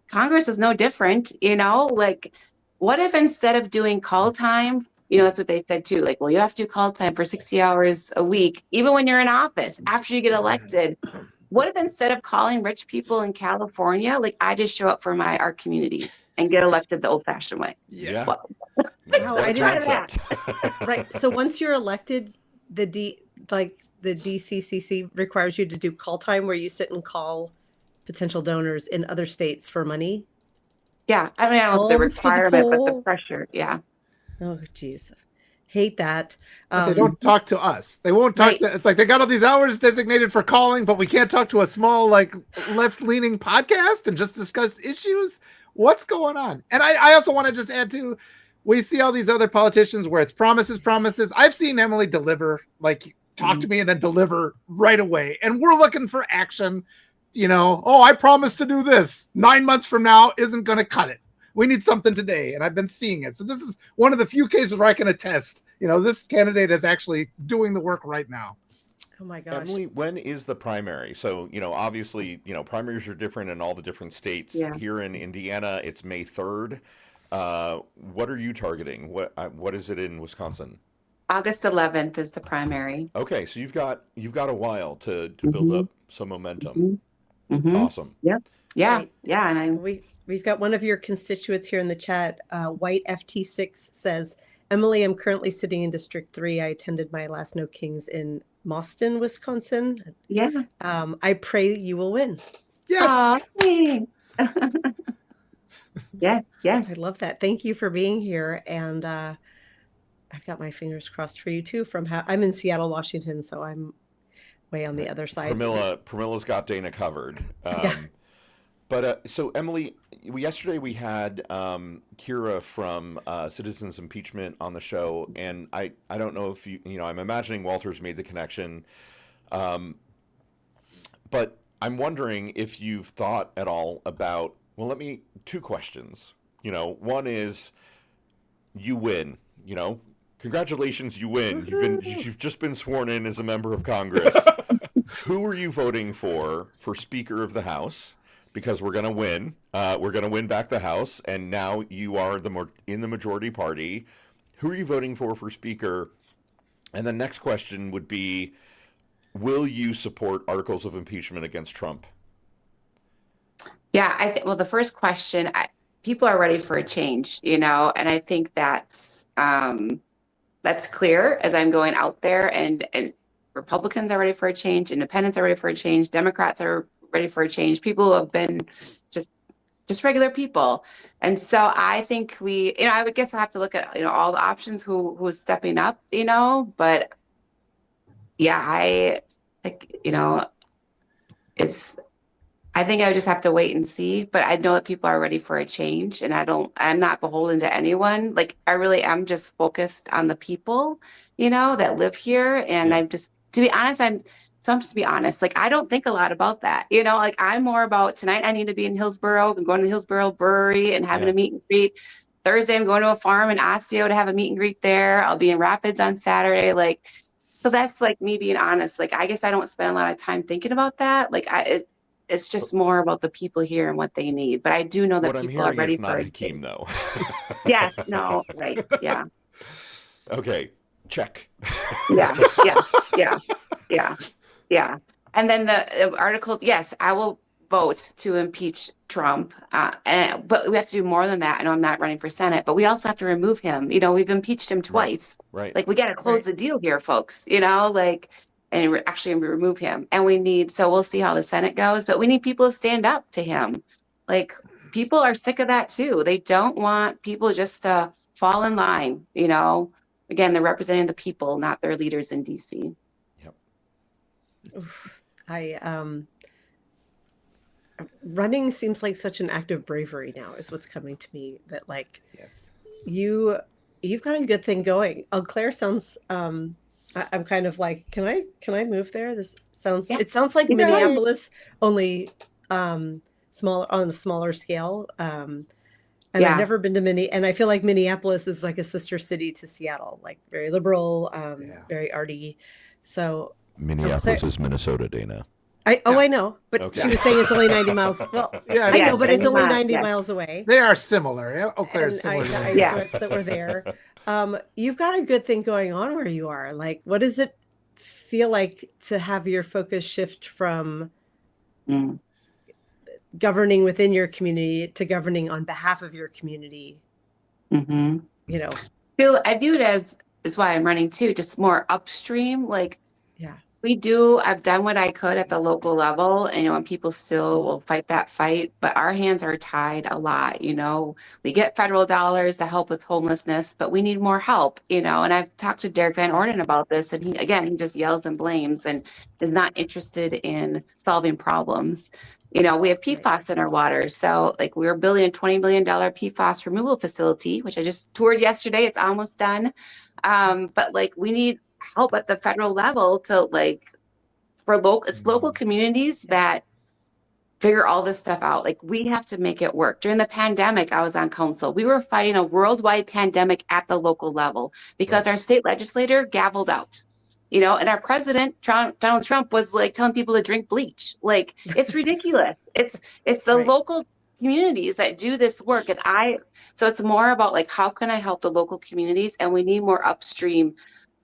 Congress is no different, like what if instead of doing call time, that's what they said too, like, well, you have to do call time for 60 hours a week, even when you're in office after you get elected. What if instead of calling rich people in California, like I just show up for our communities and get elected the old fashioned way? Yeah. Well, Wow, What I a didn't. try that. concept. Right. So once you're elected, the DCCC requires you to do call time where you sit and call potential donors in other states for money. Yeah. I mean, I don't know if the Homes for the requirement, but the poll. pressure. Yeah. Oh, geez. Hate that. But they don't talk to us. They won't talk Right. to. It's like they got all these hours designated for calling, but we can't talk to a small, like left-leaning podcast and just discuss issues. What's going on? And I also want to just add to, we see all these other politicians where it's promises, promises. I've seen Emily deliver, like talk to me and then deliver right away. And we're looking for action. Oh, I promised to do this. 9 months from now isn't going to cut it. We need something today, and I've been seeing it. So this is one of the few cases where I can attest, this candidate is actually doing the work right now. Oh my gosh. Emily, when is the primary? So, obviously, primaries are different in all the different states. Yeah. Here in Indiana, it's May 3rd. What are you targeting? What is it in Wisconsin? August 11th is the primary. Okay, so you've got a while to build up some momentum. Mhm. Awesome. Yep. Yeah. Right. Yeah. And We've got one of your constituents here in the chat. White FT6 says, Emily, I'm currently sitting in District 3. I attended my last No Kings in Mauston, Wisconsin. Yeah. I pray you will win. Yes. Aw, thanks. Yes, I yes. love that. Thank you for being here. And I've got my fingers crossed for you too. I'm in Seattle, Washington, so I'm way on the other side. Pramilla's got Dana covered. Yeah. But so Emily, yesterday we had Kira from Citizens Impeachment on the show, and I don't know if I'm imagining Walter's made the connection, but I'm wondering if you've thought at all about, well, two questions. One is, you win, congratulations, you win. You've just been sworn in as a member of Congress. Who are you voting for Speaker of the House? Because we're going to win. We're going to win back the House, and now you are in the majority party. Who are you voting for Speaker? And the next question would be, will you support articles of impeachment against Trump? Yeah, well, the first question, people are ready for a change, and I think that's clear as I'm going out there, and Republicans are ready for a change, independents are ready for a change, Democrats are ready for a change. People who have been just regular people. And so I think I would guess I'll have to look at, all the options, who's stepping up, but yeah, I think I would just have to wait and see, but I know that people are ready for a change, and I'm not beholden to anyone. Like, I really am just focused on the people, that live here. And I'm just, to be honest, like, I don't think a lot about that, like, I'm more about, tonight I need to be in Hillsborough. I'm going to the Hillsborough Brewery and having a meet and greet. Thursday, I'm going to a farm in Osseo to have a meet and greet there. I'll be in Rapids on Saturday. Like, so that's like me being honest. Like, I guess I don't spend a lot of time thinking about that. Like, it's just more about the people here and what they need. But I do know that people are ready for it. Hakeem, though. Yeah, no, right. Yeah. Okay, check. Yeah. And then the articles, yes, I will vote to impeach Trump. But we have to do more than that. I know I'm not running for Senate, but we also have to remove him. We've impeached him twice. Right. Like, we got to close the deal here, folks, and actually remove him. And so we'll see how the Senate goes, but we need people to stand up to him. Like, people are sick of that too. They don't want people just to fall in line, Again, they're representing the people, not their leaders in DC. Yep. Running seems like such an act of bravery now, is what's coming to me. That, like, Yes, you've got a good thing going. Eau Claire sounds. I'm kind of like, can I move there? It sounds like Minneapolis, only smaller, on a smaller scale. And I've never been to and I feel like Minneapolis is like a sister city to Seattle, like very liberal, very arty. So Minneapolis is Minnesota, Dana. I know, but Okay. She was saying it's only 90 miles. Well, I know, but it's only 90 miles away. They are similar. Eau Claire is similar. That were there. You've got a good thing going on where you are. Like, what does it feel like to have your focus shift from governing within your community to governing on behalf of your community? Mm-hmm. I view it as why I'm running too, just more upstream. Like, I've done what I could at the local level, and people still will fight that fight, but our hands are tied a lot. We get federal dollars to help with homelessness, but we need more help, and I've talked to Derek Van Orden about this, and he just yells and blames and is not interested in solving problems. We have PFAS in our water. So, like, we were building a $20 million PFAS removal facility, which I just toured yesterday. It's almost done. But, like, we need help at the federal level to, like, it's local communities that figure all this stuff out. Like, we have to make it work. During the pandemic, I was on council. We were fighting a worldwide pandemic at the local level because our state legislator gavelled out. And our president, Donald Trump, was like telling people to drink bleach. Like, it's ridiculous. It's the local communities that do this work. So it's more about, like, how can I help the local communities? And we need more upstream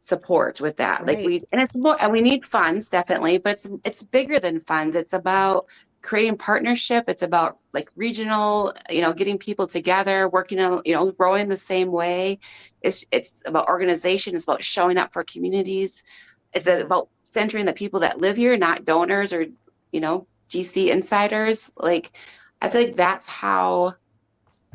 support with that. Like, it's more, and we need funds, definitely, but it's bigger than funds. It's about creating partnership. It's about, like, regional, getting people together, working on, growing the same way. It's about organization. It's about showing up for communities. It's about centering the people that live here, not donors or, GC insiders. Like, I feel like that's how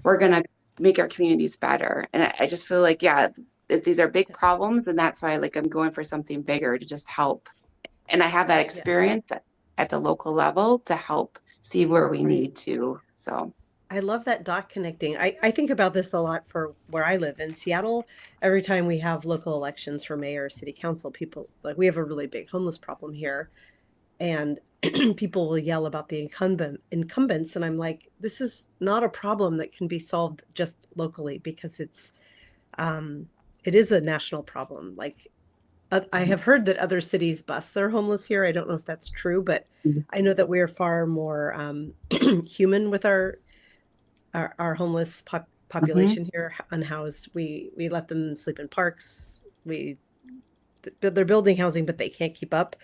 we're going to make our communities better. And I just feel like, yeah, these are big problems. And that's why, like, I'm going for something bigger to just help. And I have that experience at the local level to help see where we need to. So I love that dot connecting. I think about this a lot for where I live in Seattle. Every time we have local elections for mayor or city council, people like we have a really big homeless problem here. And people will yell about the incumbents. And I'm like, this is not a problem that can be solved just locally because it is a national problem. Like I have heard that other cities bus their homeless here. I don't know if that's true, but I know that we're far more human with our homeless population here, unhoused. We let them sleep in parks. They're building housing, but they can't keep up.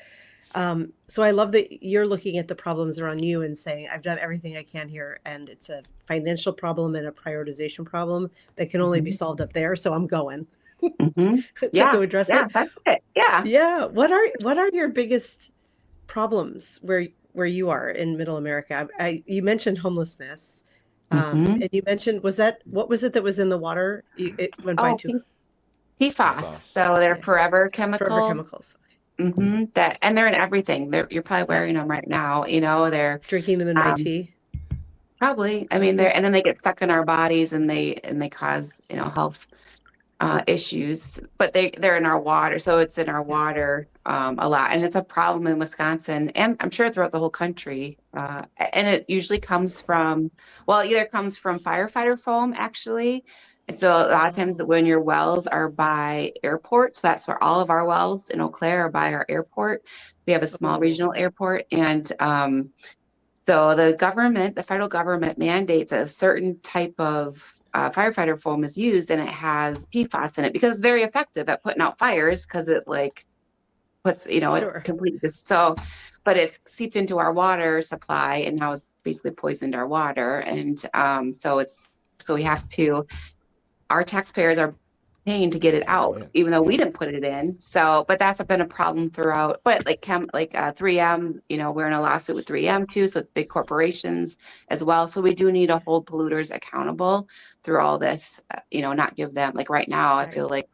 So I love that you're looking at the problems around you and saying, I've done everything I can here, and it's a financial problem and a prioritization problem that can only be solved up there. So I'm going to go address it. That's it. Yeah. Yeah. What are your biggest problems where you are in Middle America? You mentioned homelessness. And you mentioned, what was it that was in the water? It went by too. PFAS. So they're forever chemicals. Forever chemicals. That, and they're in everything. You're probably wearing them right now. They're drinking them in my tea. Probably. I mean, and then they get stuck in our bodies and they cause, health issues, but they're in our water. So it's in our water a lot. And it's a problem in Wisconsin and I'm sure throughout the whole country. And it usually comes from, either comes from firefighter foam, actually. So a lot of times when your wells are by airports, so that's where all of our wells in Eau Claire are by our airport. We have a small regional airport. And so the federal government mandates a certain type of firefighter foam is used, and it has PFAS in it because it's very effective at putting out fires because it puts, it completely but it's seeped into our water supply and now it's basically poisoned our water. And so we have to, our taxpayers are paying to get it out, even though we didn't put it in. So, but that's been a problem throughout. But 3M, we're in a lawsuit with 3M too, so it's big corporations as well. So we do need to hold polluters accountable through all this. Not give them right now. I feel like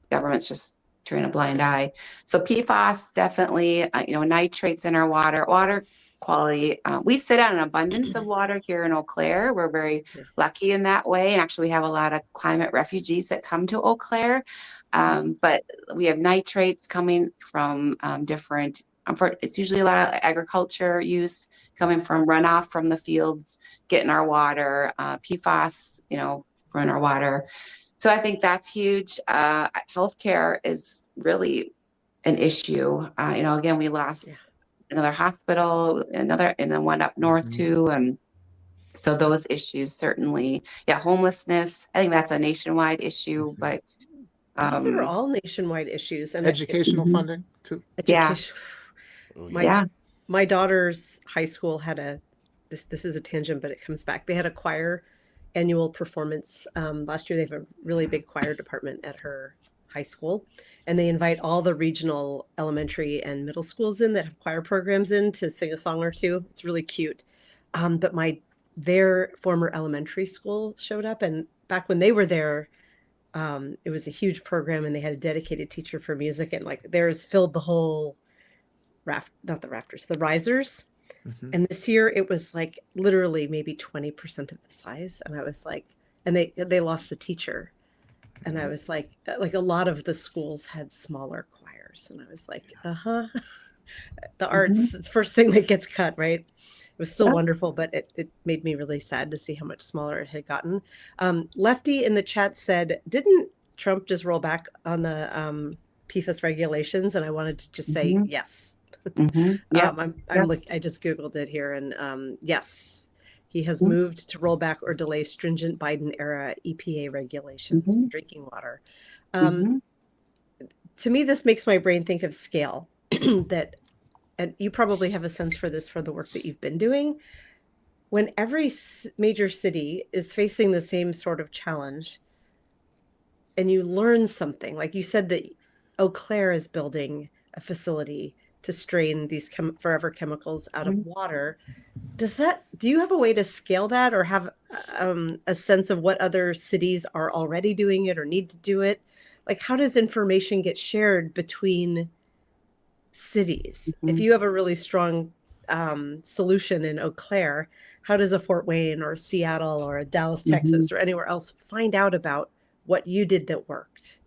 government's just turning a blind eye. So PFAS definitely, nitrates in our water quality. We sit on an abundance of water here in Eau Claire. We're very lucky in that way. And actually we have a lot of climate refugees that come to Eau Claire. But we have nitrates coming from different, it's usually a lot of agriculture use coming from runoff from the fields, getting our water, PFAS, from our water. So I think that's huge. Healthcare is really an issue. Again, we lost another hospital, and then one up north too. And so those issues certainly, homelessness, I think that's a nationwide issue, but these are all nationwide issues. And educational funding too. Education. My daughter's high school had this is a tangent, but it comes back. They had a choir annual performance. Last year, they have a really big choir department at her high school. And they invite all the regional elementary and middle schools in that have choir programs in to sing a song or two. It's really cute. But their former elementary school showed up, and back when they were there, it was a huge program, and they had a dedicated teacher for music, and theirs filled the whole the risers. And this year it was literally maybe 20% of the size, and I was and they lost the teacher. And I was like a lot of the schools had smaller choirs. And I was the arts, the first thing that gets cut, right? It was still wonderful, but it made me really sad to see how much smaller it had gotten. Lefty in the chat said, didn't Trump just roll back on the PFAS regulations? And I wanted to just say yes. I just Googled it here, and yes. He has moved to roll back or delay stringent Biden-era EPA regulations in drinking water. To me, this makes my brain think of scale. And you probably have a sense for this for the work that you've been doing. When every major city is facing the same sort of challenge, and you learn something, like you said that Eau Claire is building a facility to strain these forever chemicals out of water. Do you have a way to scale that, or have a sense of what other cities are already doing it or need to do it? Like, how does information get shared between cities? If you have a really strong solution in Eau Claire, how does a Fort Wayne or Seattle or a Dallas, Texas, or anywhere else find out about what you did that worked?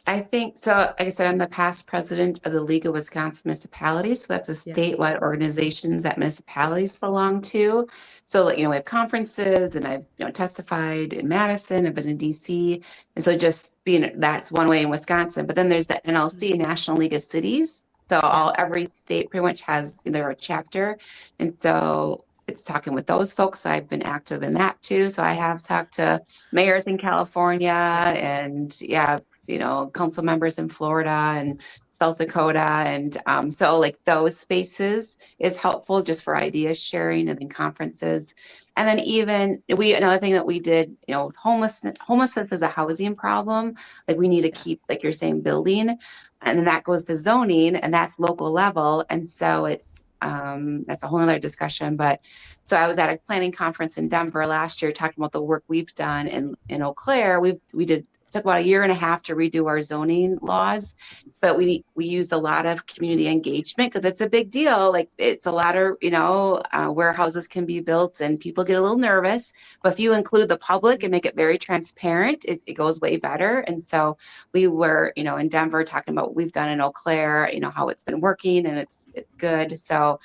I think so. Like I said, I'm the past president of the League of Wisconsin Municipalities. So that's a statewide organizations that municipalities belong to. So, like, we have conferences, and I've testified in Madison, I've been in DC, and so just that's one way in Wisconsin. But then there's the NLC, National League of Cities. So every state pretty much has either a chapter, and so it's talking with those folks. So I've been active in that too. So I have talked to mayors in California and council members in Florida and South Dakota. And so like those spaces is helpful just for ideas sharing, and then conferences. And then even another thing that we did, with homelessness is a housing problem. Like we need to keep, like you're saying, building, and then that goes to zoning, and that's local level. And so it's, that's a whole other discussion. But so I was at a planning conference in Denver last year talking about the work we've done in Eau Claire. Took about a year and a half to redo our zoning laws, but we used a lot of community engagement because it's a big deal. Like it's a lot of, warehouses can be built and people get a little nervous, but if you include the public and make it very transparent, it goes way better. And so we were, in Denver talking about what we've done in Eau Claire, how it's been working, and it's good. So,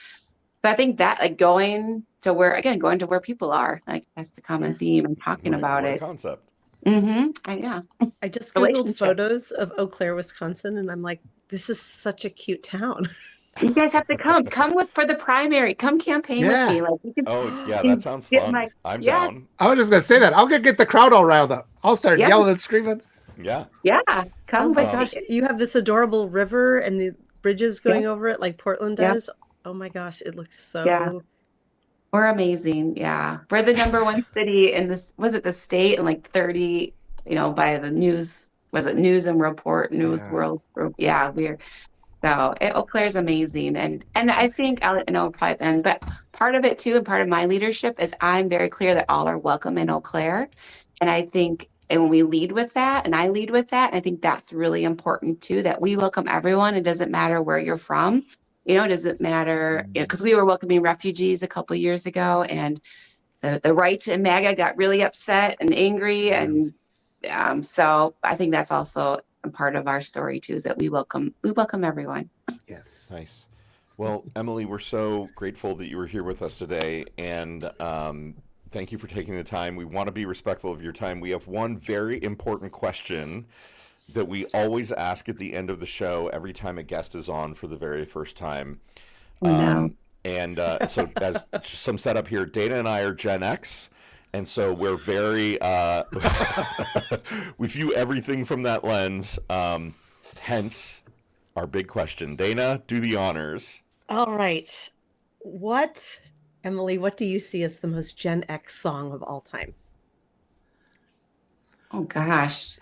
but I think that like going to where people are, like that's the common theme and talking about what it. A concept. I just Googled photos of Eau Claire, Wisconsin, and I'm like, this is such a cute town. You guys have to come for the primary. Come campaign with me. Like, that sounds fun. I'm down. I was just gonna say that. I'll get the crowd all riled up. I'll start yelling and screaming. Yeah. Come. Oh my gosh, you have this adorable river and the bridges going over it like Portland does. Oh my gosh, it looks so. Yeah. We're amazing. Yeah. We're the number one city in this, was it the state, and like 30, by the news, was it News and Report, News World Group? Yeah, Eau Claire is amazing. And I think, probably then, but part of it too, and part of my leadership is I'm very clear that all are welcome in Eau Claire. And I think, and when we lead with that, and I lead with that, I think that's really important too, that we welcome everyone. It doesn't matter where you're from. It doesn't matter, because we were welcoming refugees a couple of years ago, and the right in MAGA got really upset and angry. And so I think that's also a part of our story too, is that we welcome everyone. Yes. Nice. Well, Emily, we're so grateful that you were here with us today, and thank you for taking the time. We want to be respectful of your time. We have one very important question that we always ask at the end of the show every time a guest is on for the very first time. So as some setup here, Dana and I are Gen X, and so we're very we view everything from that lens, hence our big question. Dana, do the honors. All right. Emily, what do you see as the most Gen X song of all time? Oh gosh.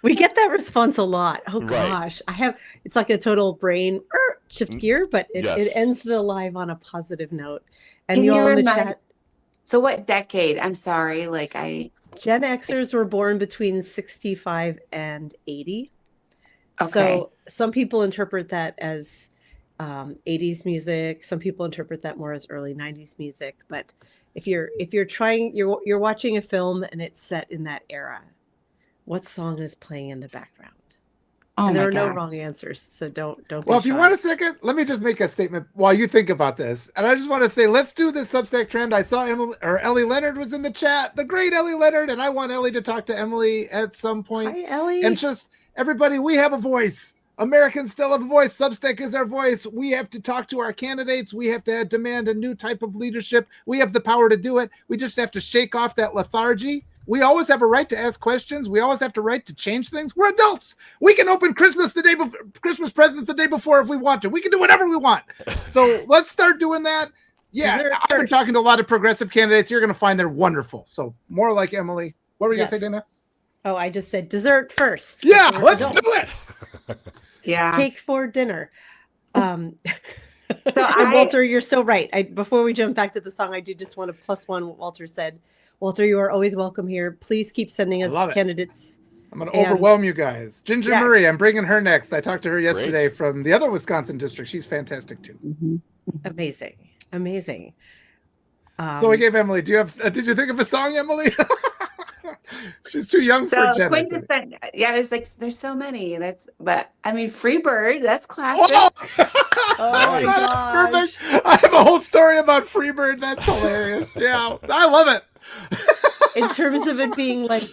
We get that response a lot. Oh gosh. It's like a total brain shift gear, but it ends the live on a positive note. And you all in the chat. So what decade? I'm sorry. Gen Xers were born between 65 and 80. Okay. So some people interpret that as 80s music. Some people interpret that more as early 90s music, but if you're watching a film and it's set in that era, what song is playing in the background? And there are no wrong answers, so don't. Well, if you want a second, let me just make a statement while you think about this. And I just want to say, let's do this Substack trend. I saw Ellie Leonard was in the chat, the great Ellie Leonard, and I want Ellie to talk to Emily at some point. Hi, Ellie. And just everybody, we have a voice. Americans still have a voice. Substack is our voice. We have to talk to our candidates. We have to demand a new type of leadership. We have the power to do it. We just have to shake off that lethargy. We always have a right to ask questions. We always have the right to change things. We're adults. We can open Christmas presents the day before if we want to. We can do whatever we want. So let's start doing that. Yeah, I've been talking to a lot of progressive candidates. You're going to find they're wonderful. So more like Emily. What were you going to say, Dana? Oh, I just said dessert first. Yeah, let's do it. Yeah. cake for dinner. Um, So and Walter, you're so right. Before we jump back to the song, I do just want to plus one what Walter said. Walter, you are always welcome here. Please keep sending us love it. candidates. I'm going to overwhelm you guys. Ginger Yeah. Murray, I'm bringing her next. I talked to her yesterday Great. from the other Wisconsin district. She's fantastic too. Amazing. Amazing. So I gave Emily. Do you have? Did you think of a song, Emily? She's too young for So Jenna. yeah, there's so many. But I mean, Freebird, that's classic. Oh, my Nice. that's gosh. perfect. I have a whole story about Freebird. That's hilarious. Yeah, I love it. In terms of it being like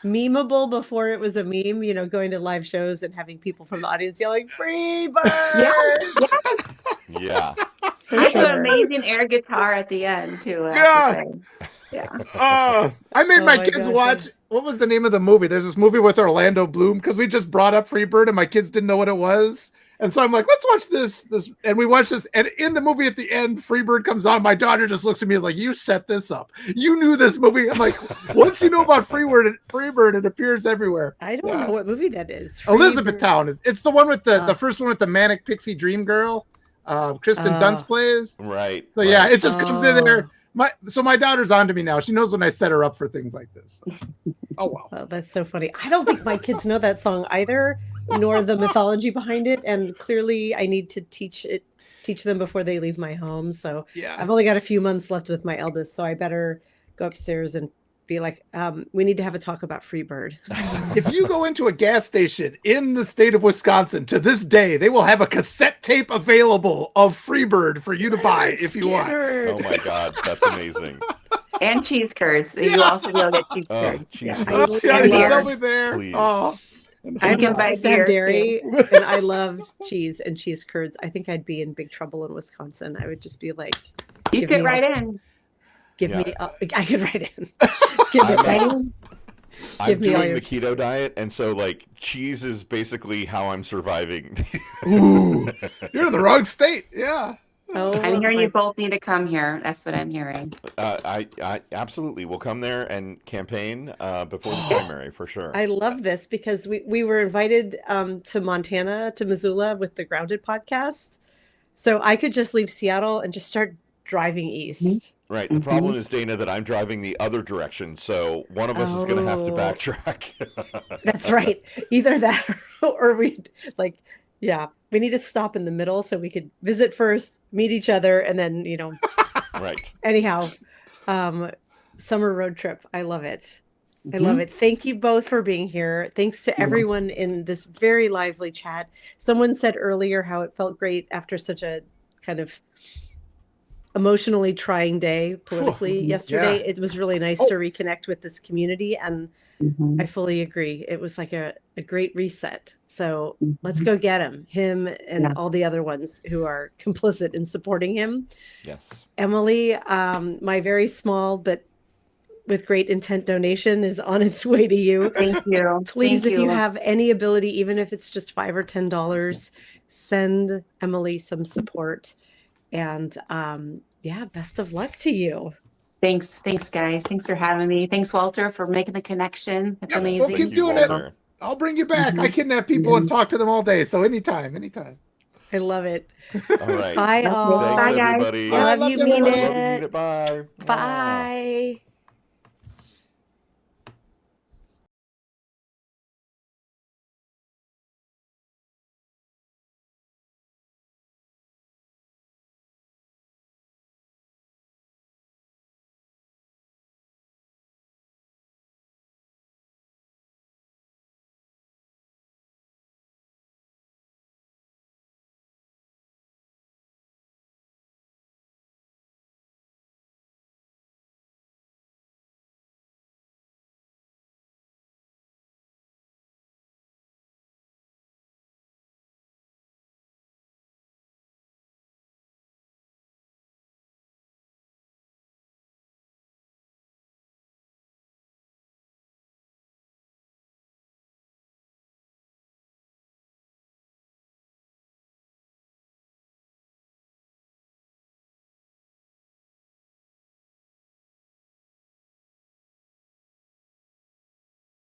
memeable before it was a meme, you know, going to live shows and having people from the audience yelling "Free Bird!" Yeah. For I do sure. amazing air guitar at the end too. I Yeah. have to say. Yeah. I made Oh my my kids gosh, watch. What was the name of the movie? There's this movie with Orlando Bloom because we just brought up Freebird and my kids didn't know what it was. And so I'm like, let's watch this. And we watched this. And in the movie at the end, Freebird comes on. My daughter just looks at me and is like, you set this up. You knew this movie. I'm like, once you know about Freebird, it appears everywhere. I don't know what movie that is. Elizabethtown is. It's the one with the first one with the manic pixie dream girl. Kristen Dunst plays. Right. So yeah, it just comes in there. My daughter's on to me now. She knows when I set her up for things like this. Oh wow. Oh, that's so funny. I don't think my kids know that song either, nor the mythology behind it. And clearly I need to teach them before they leave my home. So Yeah. I've only got a few months left with my eldest, so I better go upstairs and be like, we need to have a talk about Freebird. If you go into a gas station in the state of Wisconsin to this day, they will have a cassette tape available of Freebird for you to buy if you want. Oh my God, that's amazing. And cheese curds. You also will get cheese Oh, curds. cheese I curds. Yeah, love- they'll be there. Please. Oh. I'm can not buy supposed to have beer, dairy, and I love cheese and cheese curds. I think I'd be in big trouble in Wisconsin. I would just be like, You give fit me right all- in. give Yeah. me, I could write in. Give it I'm, right uh, in. I'm Give me all doing your the keto diet, and so like cheese is basically how I'm surviving. Ooh, you're in the wrong state. Yeah. Oh, I'm hearing my- you both need to come here. That's what I'm hearing. I absolutely will come there and campaign before the primary for sure. I love this because we were invited to Montana, to Missoula with the Grounded podcast. So I could just leave Seattle and just start driving east. Right. The problem is, Dana, that I'm driving the other direction, so one of us is going to have to Oh. backtrack. That's right. Either that or we like, yeah, we need to stop in the middle so we could visit first, meet each other, and then, you know, Right. anyhow, summer road trip. I love it. I love it. Thank you both for being here. Thanks to everyone in this very lively chat. Someone said earlier how it felt great after such a kind of emotionally trying day politically yesterday. Yeah. It was really nice to reconnect with this community, and I fully agree. It was like a great reset. So let's go get him and all the other ones who are complicit in supporting him. Yes. Emily, my very small but with great intent donation is on its way to you. Thank you. Please, Thank if you have any ability, even if it's just $5 or $10, send Emily some support. And best of luck to you. Thanks, guys. Thanks for having me. Thanks, Walter, for making the connection. That's Yep, we'll amazing. keep doing it. Walter. I'll bring you back. I kidnap people and talk to them all day. So anytime. I love it. All right. Bye, all. Thanks, Bye, guys. everybody. I love you, mean everyone. Love you, mean it. it. Bye. Bye.